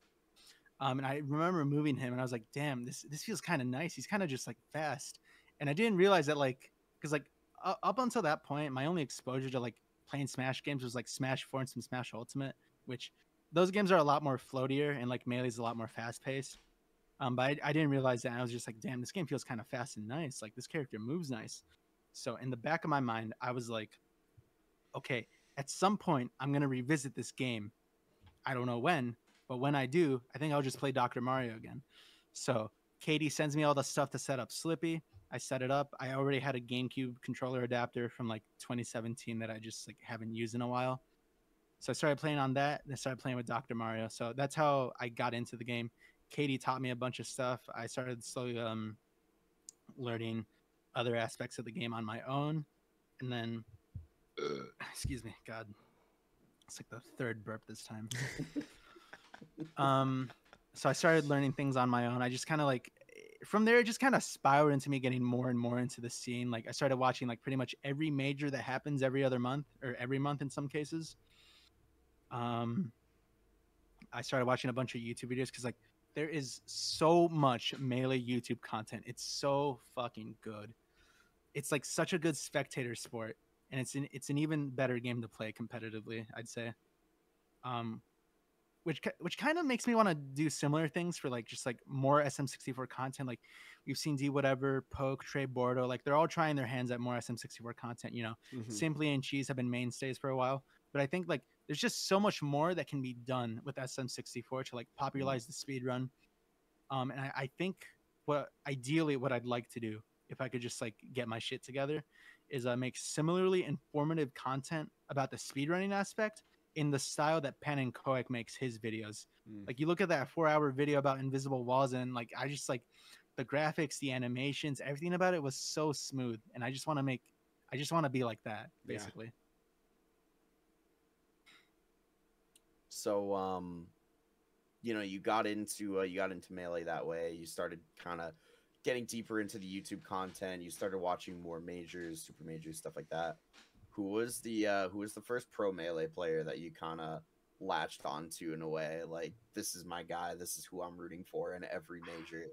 And I remember moving him, and I was like, damn, this feels kind of nice. He's kind of just like fast, and I didn't realize that like because like up until that point, my only exposure to like playing Smash games was like Smash 4 and some Smash Ultimate, which those games are a lot more floatier and like Melee's a lot more fast paced. But I didn't realize that. And I was just like, damn, this game feels kind of fast and nice. Like this character moves nice. So in the back of my mind, I was like, okay, at some point I'm going to revisit this game. I don't know when, but when I do, I think I'll just play Dr. Mario again. So Katie sends me all the stuff to set up Slippy. I set it up. I already had a GameCube controller adapter from like 2017 that I just like haven't used in a while. So I started playing on that. Then started playing with Dr. Mario. So that's how I got into the game. Katie taught me a bunch of stuff. I started slowly learning other aspects of the game on my own. And then, excuse me, God, it's like the third burp this time. So I started learning things on my own. I just kind of like, from there, it just kind of spiraled into me getting more and more into the scene. Like I started watching like pretty much every major that happens every other month or every month in some cases. I started watching a bunch of YouTube videos because like there is so much Melee YouTube content. It's so fucking good. It's like such a good spectator sport, and it's an even better game to play competitively, I'd say. Which kind of makes me want to do similar things for like just like more SM64 content. Like we've seen D Whatever, Poke, Trey Bordo, like they're all trying their hands at more SM64 content. Simply and Cheese have been mainstays for a while, but I think like there's just so much more that can be done with SM64 to like popularize the speed run. And I think ideally what I'd like to do if I could just like get my shit together is make similarly informative content about the speedrunning aspect in the style that Pen and Koek makes his videos. Like you look at that 4-hour video about invisible walls, and like I just like the graphics, the animations, everything about it was so smooth, and I just want to be like that, basically. So, you know, you got into Melee that way. You started kind of getting deeper into the YouTube content. You started watching more majors, super majors, stuff like that. Who was the first pro Melee player that you kind of latched onto in a way? Like, this is my guy. This is who I'm rooting for in every major.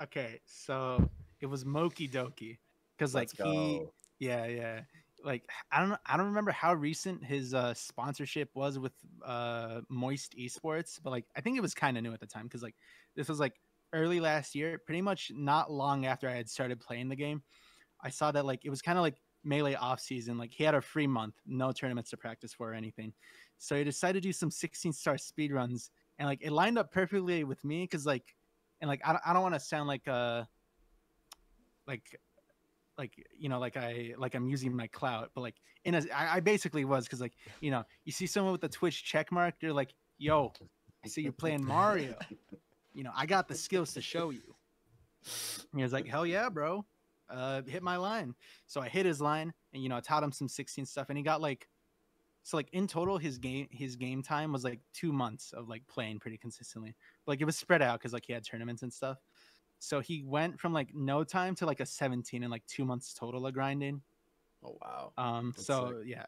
Okay, so it was Moky Doki, because like Let's go. yeah, like I don't remember how recent his sponsorship was with Moist Esports, but like I think it was kind of new at the time, because like this was like early last year, pretty much not long after I had started playing the game. I saw that like it was kind of like Melee off season, like he had a free month, no tournaments to practice for or anything, so he decided to do some 16-star speed runs, and like it lined up perfectly with me, because like, and like I don't want to sound like like you know like I'm using my clout, but like I basically was, because like you know, you see someone with a Twitch check mark, you're like, yo, I see you're playing Mario, you know, I got the skills to show you. And he was like, hell yeah, bro, hit my line. So I hit his line, and you know, I taught him some 16 stuff, and he got like, so like in total his game time was like 2 months of like playing pretty consistently, but like it was spread out because like he had tournaments and stuff. So he went from like no time to like a 17 in like 2 months total of grinding. Oh wow. That's So sick. yeah,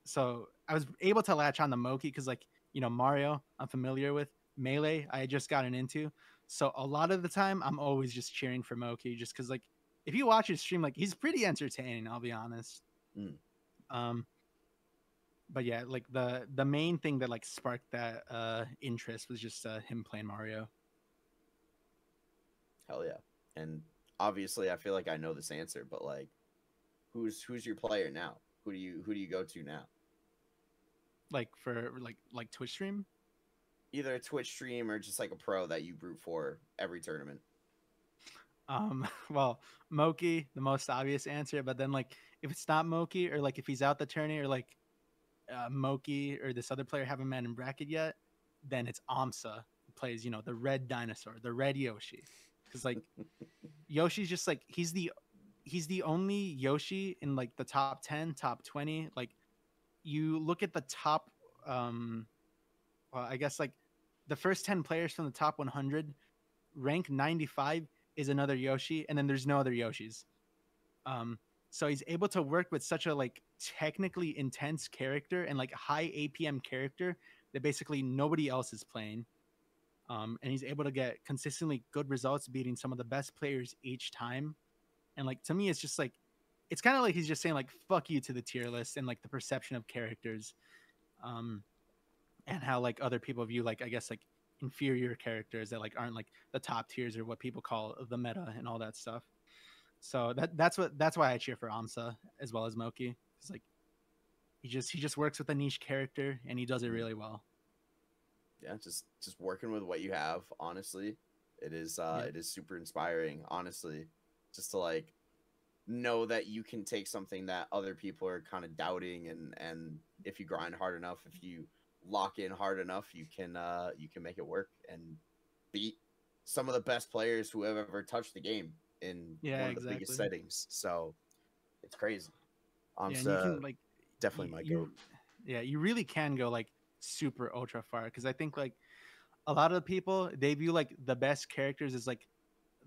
so I was able to latch on the Moki, because like, you know, Mario I'm familiar with, Melee I had just gotten into, so a lot of the time I'm always just cheering for Moki, just because like if you watch his stream, like he's pretty entertaining, I'll be honest. Mm. But yeah, like the main thing that like sparked that interest was just him playing Mario. Hell yeah. And obviously I feel like I know this answer, but like who's your player now? Who do you go to now? Like for like Twitch stream? Either a Twitch stream or just like a pro that you root for every tournament. Well, Moki, the most obvious answer, but then like if it's not Moki, or like if he's out the tourney, or like Moki or this other player haven't met in bracket yet, then it's aMSa, who plays, you know, the red dinosaur, the red Yoshi. Because like Yoshi's just like he's the only Yoshi in like the top 10, top 20. Like you look at the top well, I guess like the first 10 players from the top 100, rank 95 is another Yoshi, and then there's no other Yoshis. So he's able to work with such a like technically intense character and like high APM character that basically nobody else is playing. And he's able to get consistently good results, beating some of the best players each time. And like to me, it's just like it's kind of like he's just saying like fuck you to the tier list and like the perception of characters, and how like other people view like I guess like inferior characters that like aren't like the top tiers or what people call the meta and all that stuff. So that's why I cheer for aMSa as well as Moki. It's like he just works with a niche character and he does it really well. Yeah, just working with what you have, honestly. It is it is super inspiring, honestly. Just to like know that you can take something that other people are kind of doubting, and if you grind hard enough, if you lock in hard enough, you can make it work and beat some of the best players who have ever touched the game in one of the biggest settings. So it's crazy. And you can like definitely my goat. Yeah, you really can go like super ultra far, because I think like a lot of the people, they view like the best characters as like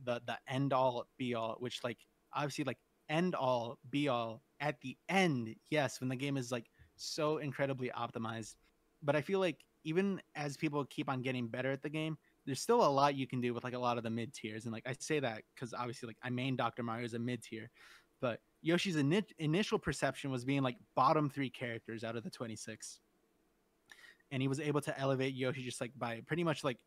the end all be all, which like obviously like end all be all at the end, yes, when the game is like so incredibly optimized. But I feel like even as people keep on getting better at the game, there's still a lot you can do with like a lot of the mid tiers. And like I say that because obviously like I main Dr. Mario as a mid tier, but Yoshi's initial perception was being like bottom 3 characters out of the 26. And he was able to elevate Yoshi just like by pretty much like,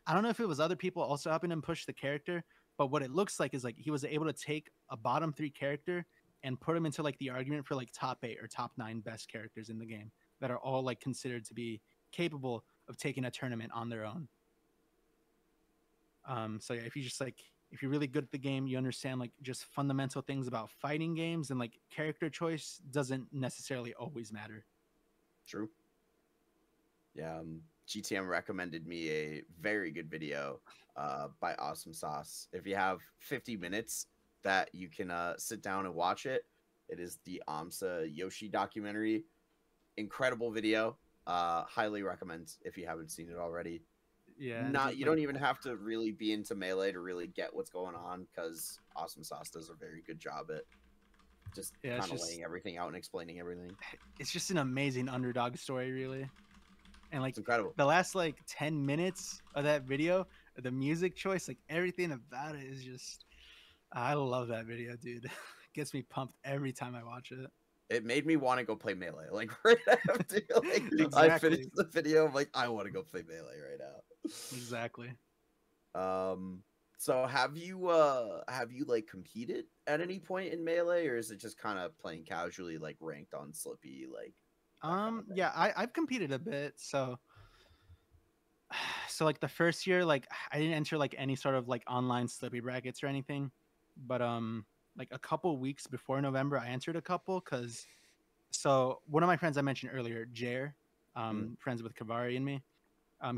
I don't know if it was other people also helping him push the character, but what it looks like is like he was able to take a bottom 3 character and put him into like the argument for like top 8 or top 9 best characters in the game that are all like considered to be capable of taking a tournament on their own. So yeah, if you're really good at the game, you understand like just fundamental things about fighting games, and like character choice doesn't necessarily always matter. True. Yeah, GTM recommended me a very good video by aMSa. If you have 50 minutes that you can sit down and watch it, it is the aMSa Yoshi documentary. Incredible video. Highly recommend if you haven't seen it already. Yeah. You don't even have to really be into Melee to really get what's going on, because aMSa does a very good job at just kind of laying everything out and explaining everything. It's just an amazing underdog story, really. And like, it's incredible. The last like 10 minutes of that video, the music choice, like everything about it is just, I love that video, dude. It gets me pumped every time I watch it. It made me want to go play Melee. Like right after Exactly. I finished the video, I'm like, I want to go play Melee right now. Exactly. So have you like competed at any point in Melee, or is it just kind of playing casually, like ranked on Slippy, like? Yeah, I've competed a bit. So like the first year, like I didn't enter like any sort of like online Slippy brackets or anything, but like a couple weeks before November, I entered a couple because so one of my friends I mentioned earlier, Jer, friends with Kavari and me.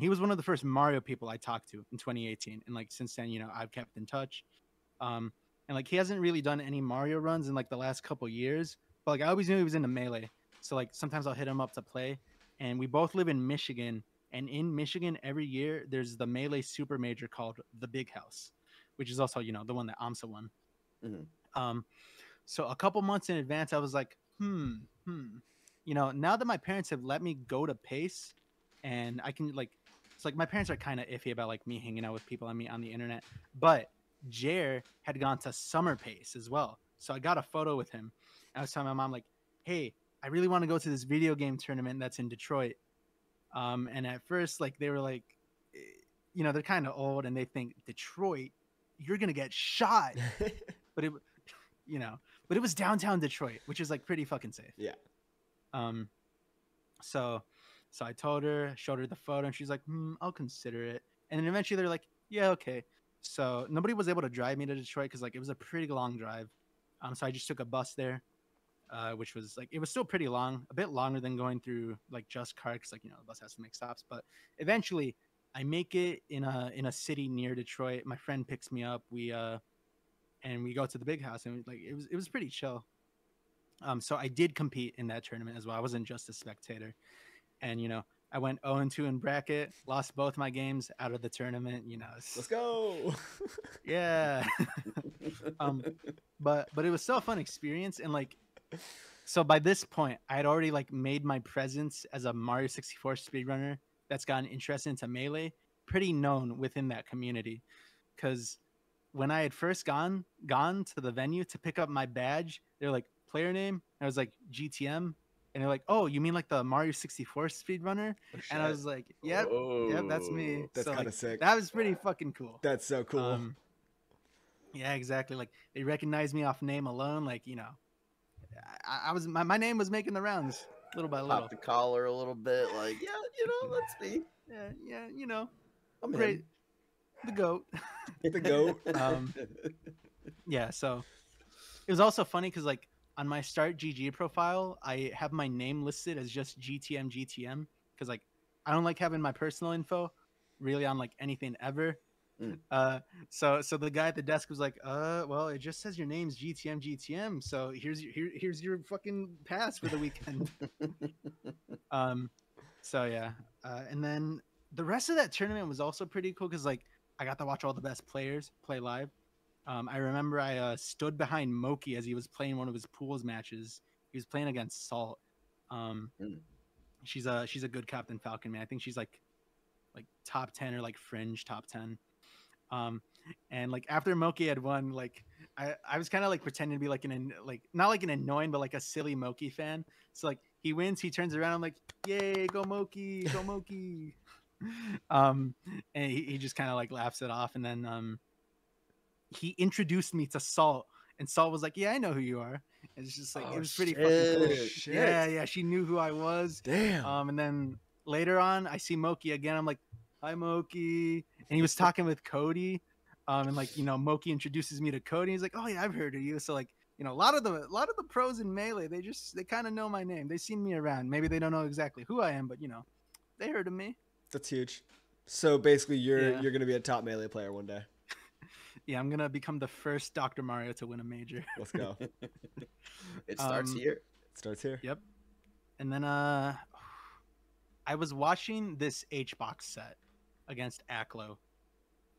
He was one of the first Mario people I talked to in 2018, and like since then, you know, I've kept in touch. And like he hasn't really done any Mario runs in like the last couple years, but like I always knew he was into Melee. So like sometimes I'll hit him up to play, and we both live in Michigan. And in Michigan, every year there's the Melee Super Major called the Big House, which is also, you know, the one that aMSa won. So a couple months in advance, I was like, you know, now that my parents have let me go to Pace, and I can like, it's like my parents are kind of iffy about like me hanging out with people I meet on the internet, but Jer had gone to Summer Pace as well. So I got a photo with him. I was telling my mom like, hey, I really want to go to this video game tournament that's in Detroit. And at first, like they were like, you know, they're kind of old and they think Detroit, you're going to get shot. But it, you know, but it was downtown Detroit, which is like pretty fucking safe. Yeah. So I told her, showed her the photo, and she's like, I'll consider it. And then eventually they're like, yeah, okay. So nobody was able to drive me to Detroit because like it was a pretty long drive. So I just took a bus there, which was like, it was still pretty long, a bit longer than going through like just car, because like, you know, the bus has to make stops. But eventually I make it in a city near Detroit. My friend picks me up. And we go to the Big House, and like it was pretty chill. So I did compete in that tournament as well. I wasn't just a spectator. And, you know, I went 0-2 in bracket, lost both my games, out of the tournament, you know. Let's go. Yeah. But it was still a fun experience. And like, so by this point, I had already like made my presence as a Mario 64 speedrunner that's gotten interested into Melee pretty known within that community. Because when I had first gone to the venue to pick up my badge, they're like, player name? And I was like, GTM. And they're like, oh, you mean like the Mario 64 speedrunner? Oh, and I was like, yep, that's me. That's so, kind like, of sick. That was pretty fucking cool. That's so cool. Yeah, exactly. Like they recognized me off name alone. Like, you know, I was my name was making the rounds little by little. Pop the collar a little bit, like, yeah, you know, that's me. Yeah, you know, I'm great. The GOAT. The GOAT. Yeah, so it was also funny because like on my Start GG profile, I have my name listed as just GTM because like I don't like having my personal info really on like anything ever. So the guy at the desk was like, well, it just says your name's GTM, so here's your fucking pass for the weekend. So yeah, and then the rest of that tournament was also pretty cool because like I got to watch all the best players play live. I remember I stood behind Moky as he was playing one of his pools matches. He was playing against Salt. She's a good Captain Falcon, man. I think she's like top 10 or like fringe top 10. And like after Moky had won, like I was kind of like pretending to be like not like an annoying, but like a silly Moky fan. So like he wins, he turns around, I'm like, yay, go Moky, go Moky. And he just kind of like laughs it off, and then he introduced me to Salt, and Salt was like, yeah, I know who you are. And it's just like, it was pretty fucking cool. Shit. Yeah, she knew who I was. Damn. And then later on, I see Moky again. I'm like, hi, Moky. And he was talking with Cody. And like, you know, Moky introduces me to Cody. He's like, oh yeah, I've heard of you. So like, you know, a lot of the pros in Melee, they kind of know my name. They've seen me around. Maybe they don't know exactly who I am, but you know, they heard of me. That's huge. So basically, you're gonna be a top Melee player one day. Yeah, I'm gonna become the first Dr. Mario to win a major. Let's go. It starts here. It starts here. Yep. And then I was watching this HBox set against Aklo.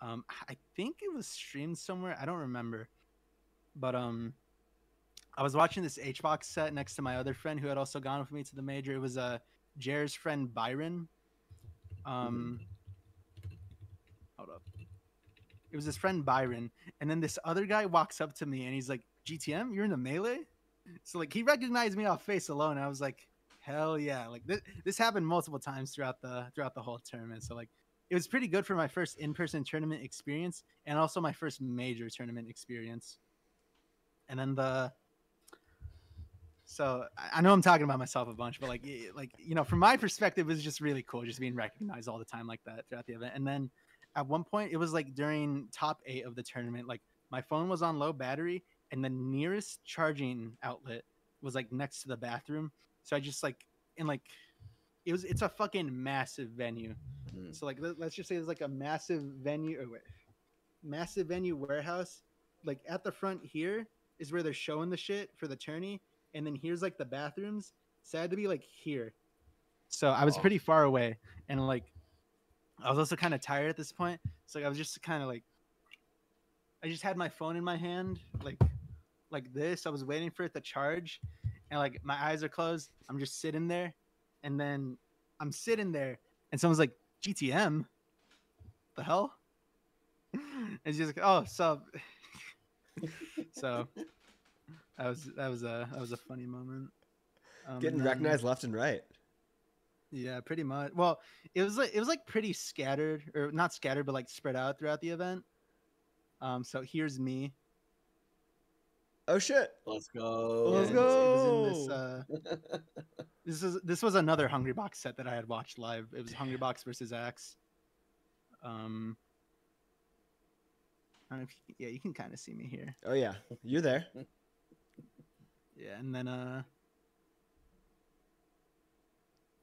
I think it was streamed somewhere. I don't remember. But I was watching this HBox set next to my other friend who had also gone with me to the major. It was Jer's friend Byron. Hold up. It was his friend Byron, and then this other guy walks up to me and he's like, "GTM, you're in the Melee?" So like he recognized me off face alone. And I was like, "Hell yeah!" Like this happened multiple times throughout the whole tournament. So like it was pretty good for my first in-person tournament experience and also my first major tournament experience. And then so I know I'm talking about myself a bunch, but like you know, from my perspective, it was just really cool, just being recognized all the time like that throughout the event. And then at one point, it was like during top 8 of the tournament, like my phone was on low battery, and the nearest charging outlet was like next to the bathroom. So I just like it's a fucking massive venue. So like let's just say there's like a massive venue warehouse. Like at the front here is where they're showing the shit for the tourney. And then here's like the bathrooms. So I had to be like here. So I was pretty far away. And like I was also kind of tired at this point. So like, I was just kind of like, I just had my phone in my hand, like this. I was waiting for it to charge. And like my eyes are closed. I'm just sitting there. And then I'm sitting there. And someone's like, GTM? The hell? It's just like, oh, sup. So that was a funny moment. Getting recognized left and right. Yeah, pretty much. Well, it was like pretty scattered, or not scattered, but like spread out throughout the event. So here's me. Oh shit! Let's go. Let's go. This was another Hungry Box set that I had watched live. It was Hungry Box versus Axe. I don't know if you can kind of see me here. Oh yeah, you're there. Yeah, and then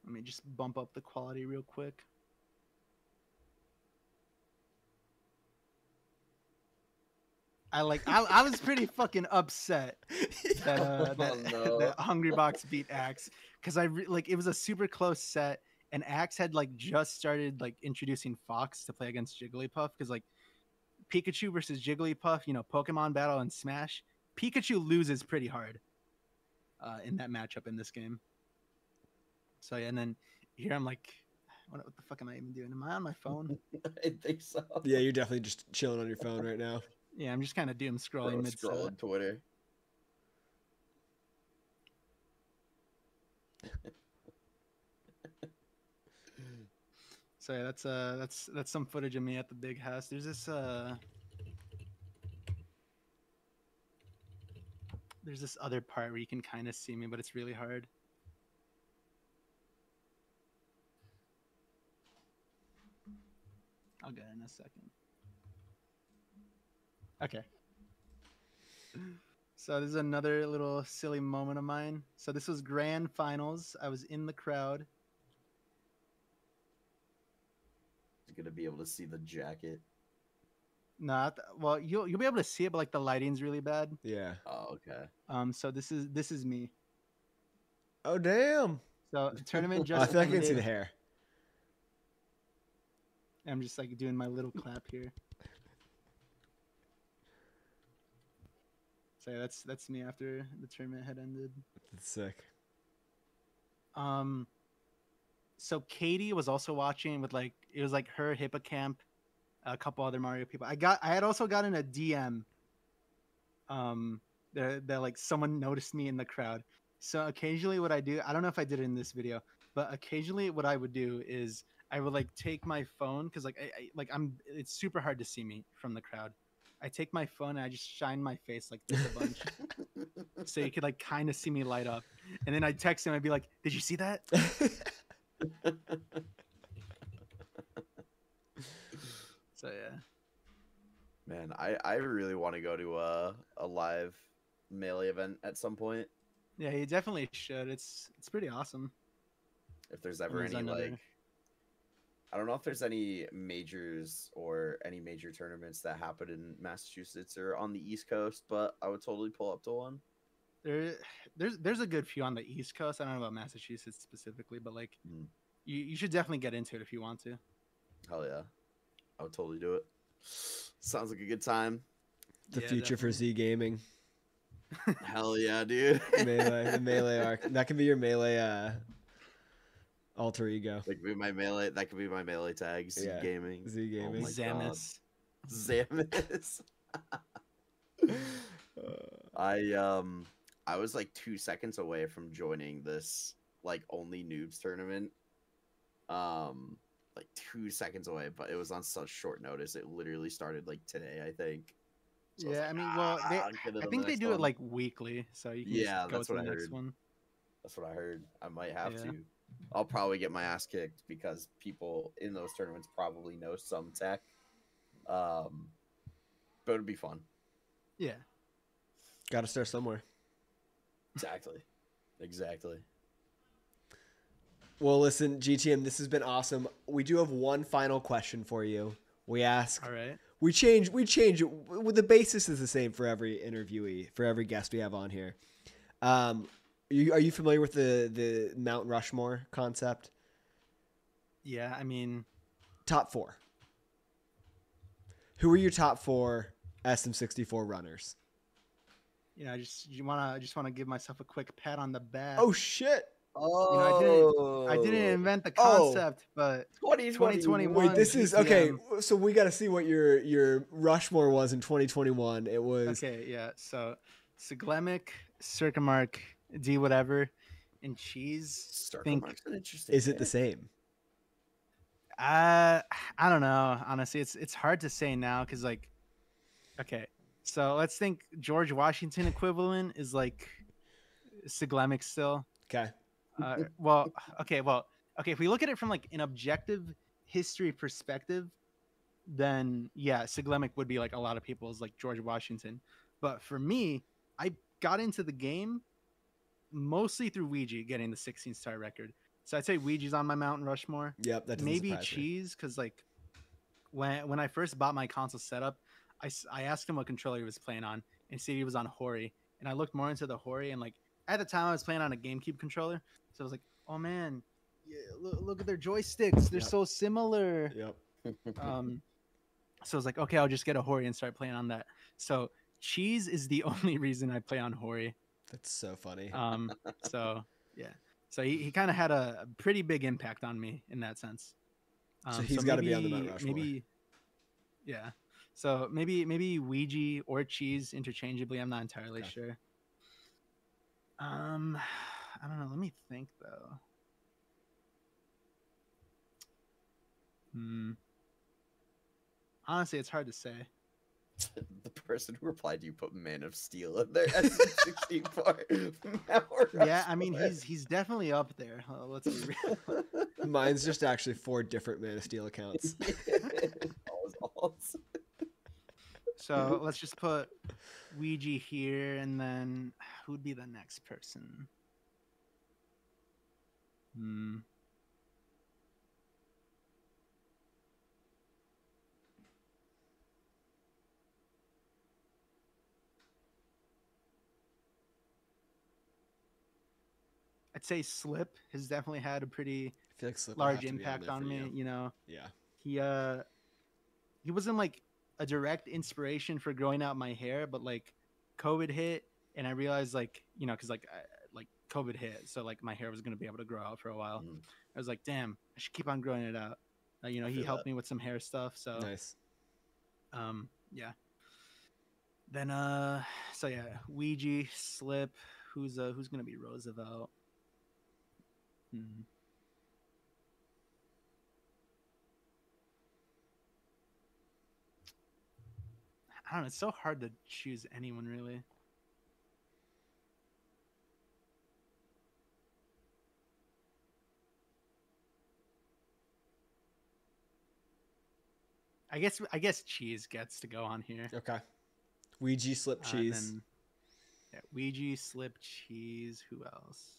let me just bump up the quality real quick. I was pretty fucking upset that that Hungry Box beat Axe, because it was a super close set, and Axe had like just started like introducing Fox to play against Jigglypuff, because like Pikachu versus Jigglypuff, you know, Pokemon battle and Smash, Pikachu loses pretty hard in that matchup in this game. So yeah, and then here I'm like, what the fuck am I even doing? Am I on my phone? I think so. Yeah, you're definitely just chilling on your phone right now. Yeah, I'm just kind of doom scrolling mid Scrolling Twitter. So yeah, that's some footage of me at the big house. There's this other part where you can kind of see me, but it's really hard. I'll get it in a second. Okay. So this is another little silly moment of mine. So this was grand finals. I was in the crowd. You're gonna be able to see the jacket. Well, you'll be able to see it, but like the lighting's really bad. Yeah. Oh, okay. So this is me. Oh damn. So the tournament just I feel like I can see the hair. I'm just like doing my little clap here. So yeah, that's me after the tournament had ended. That's sick. So Katie was also watching with like, it was like her, Hippocamp, a couple other Mario people. I had also gotten a DM. That like someone noticed me in the crowd. So occasionally what I do, I don't know if I did it in this video, but occasionally what I would do is I would like take my phone, because like it's super hard to see me from the crowd. I take my phone and I just shine my face like this a bunch, so you could like kind of see me light up. And then I'd text him. I'd be like, "Did you see that?" So yeah. Man, I really want to go to a live Melee event at some point. Yeah, you definitely should. It's pretty awesome. If there's ever any like, I don't know if there's any majors or any major tournaments that happen in Massachusetts or on the East Coast, but I would totally pull up to one. There's a good few on the East Coast. I don't know about Massachusetts specifically, but like you should definitely get into it if you want to. Hell yeah, I would totally do it. Sounds like a good time. The future for Z gaming. Hell yeah, dude. The melee arc. That can be your melee alter ego. That could be my melee. That could be my melee tag. Z gaming. Z gaming. Oh my Zamis. God. Zamis. I was like 2 seconds away from joining this like only noobs tournament. Like 2 seconds away, but it was on such short notice. It literally started like today, I think. So yeah, I mean, well, I think they do it like weekly, so you can just go to the next one. That's what I heard. I might have to. I'll probably get my ass kicked because people in those tournaments probably know some tech. But it'd be fun. Yeah. Got to start somewhere. Exactly. Well, listen, GTM, this has been awesome. We do have one final question for you. We ask. All right. We change it. The basis is the same for every interviewee, for every guest we have on here. Are you familiar with the Mount Rushmore concept? Yeah, I mean, top 4. Who are your top 4 SM64 runners? You know, I just want to give myself a quick pat on the back. Oh shit! Oh, you know, I didn't invent the concept, but 2021. Wait, this is GTM. okay. So we got to see what your Rushmore was in 2021. It was yeah. So Siglemic, Circumark, D whatever, and Cheese. Circumark's interesting. Is it the same? I don't know. Honestly, it's hard to say now because like, okay, so let's think George Washington equivalent is like Siglemic still. Okay. Well, if we look at it from like an objective history perspective, then yeah, Siglemic would be like a lot of people's like George Washington. But for me, I got into the game mostly through Weegee getting the 16-star record. So I'd say Weegee's on my Mountain Rushmore. Yep, that maybe Cheese, because like when I first bought my console setup, I asked him what controller he was playing on, and said he was on Foray. And I looked more into the Foray, and like at the time I was playing on a GameCube controller, so I was like, oh man, yeah, look at their joysticks, they're so similar. Yep. So I was like, okay, I'll just get a Foray and start playing on that. So Cheese is the only reason I play on Foray. That's so funny. So yeah. So he kind of had a pretty big impact on me in that sense. So he's got to be on the Mount Rushmore. Yeah. So maybe Weegee or Cheese interchangeably. I'm not entirely sure. I don't know. Let me think though. Honestly, it's hard to say. The person who replied to you put Man of Steel in their SM16 part. Yeah, I mean he's definitely up there. Let's be real. Mine's just actually 4 different Man of Steel accounts. So let's just put Weegee here, and then who'd be the next person? I'd say Slip has definitely had a pretty large impact on me. You know, yeah, he wasn't like a direct inspiration for growing out my hair, but like COVID hit, and I realized like, you know, because like COVID hit, so like my hair was gonna be able to grow out for a while. I was like, damn, I should keep on growing it out. You know, he helped me with some hair stuff. So nice. Yeah. Then so yeah, Weegee, Slip. Who's gonna be Roosevelt? I don't know. It's so hard to choose anyone, really. I guess Cheese gets to go on here. Okay. Weegee, Slip, Cheese. Then, yeah, Weegee, Slip, Cheese. Who else?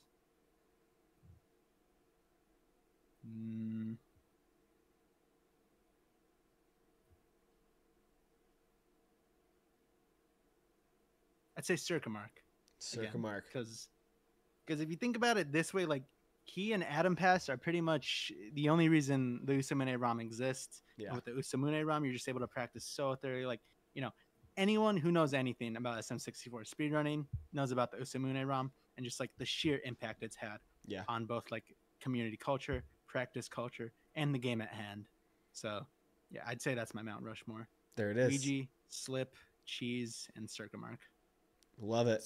I'd say Circa Mark. Circa Mark. Because if you think about it this way, like he and aMSa are pretty much the only reason the Usamune ROM exists. Yeah. And with the Usamune ROM, you're just able to practice so thoroughly. Like, you know, anyone who knows anything about SM64 speedrunning knows about the Usamune ROM and just like the sheer impact it's had on both like community culture, practice culture, and the game at hand. So yeah, I'd say that's my Mount Rushmore. There it is. Weegee, Slip, Cheese, and Circa Mark. Love it.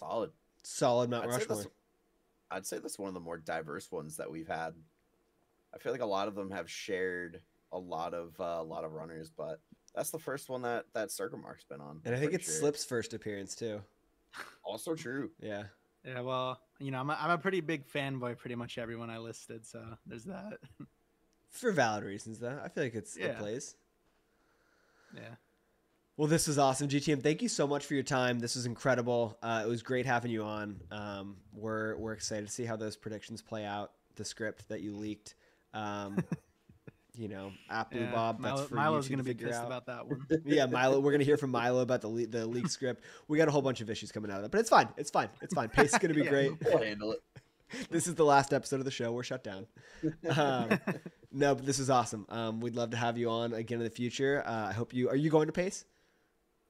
Solid Mount Rushmore. I'd say that's one of the more diverse ones that we've had. I feel like a lot of them have shared a lot of runners, but that's the first one that Circa Mark's been on. And I think it's Slip's first appearance too. Also true. Yeah. Yeah, well, you know, I'm a pretty big fanboy. Pretty much everyone I listed, so there's that. For valid reasons, though. I feel like it plays. Yeah. Well, this was awesome, GTM. Thank you so much for your time. This was incredible. It was great having you on. We're excited to see how those predictions play out. The script that you leaked. You know, Blue Bob. That's for Milo's going to be pissed about that one. Yeah, Milo. We're going to hear from Milo about the leaked script. We got a whole bunch of issues coming out of that, but it's fine. It's fine. It's fine. Pace is going to be great. We'll handle it. This is the last episode of the show. We're shut down. No, but this is awesome. We'd love to have you on again in the future. I hope are you going to Pace?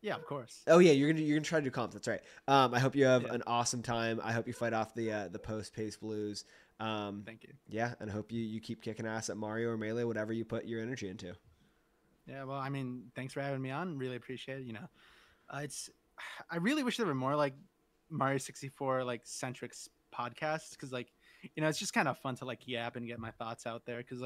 Yeah, of course. Oh yeah, you're gonna try to do comps. That's right. I hope you have an awesome time. I hope you fight off the post Pace blues. Thank you. Yeah, and I hope you keep kicking ass at Mario or Melee, whatever you put your energy into. Yeah, well, I mean, thanks for having me on. Really appreciate it. You know, I really wish there were more like Mario 64 like centric podcasts because like, you know, it's just kind of fun to like yap and get my thoughts out there because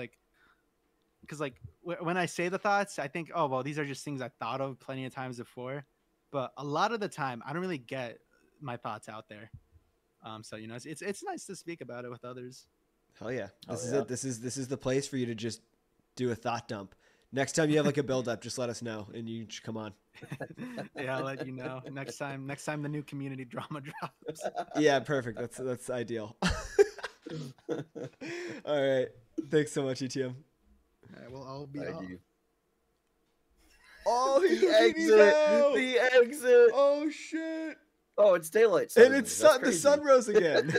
when I say the thoughts, I think, oh, well, these are just things I thought of plenty of times before. But a lot of the time, I don't really get my thoughts out there. So, you know, it's nice to speak about it with others. Hell yeah. This is it. This is the place for you to just do a thought dump. Next time you have like a build up, just let us know and you should come on. Yeah, I'll let you know. Next time the new community drama drops. Yeah, perfect. That's ideal. All right. Thanks so much, ETM. All right, well, I'll be Thank off. you. Oh, The exit. Oh shit. Oh, it's daylight. And it's the sun rose again.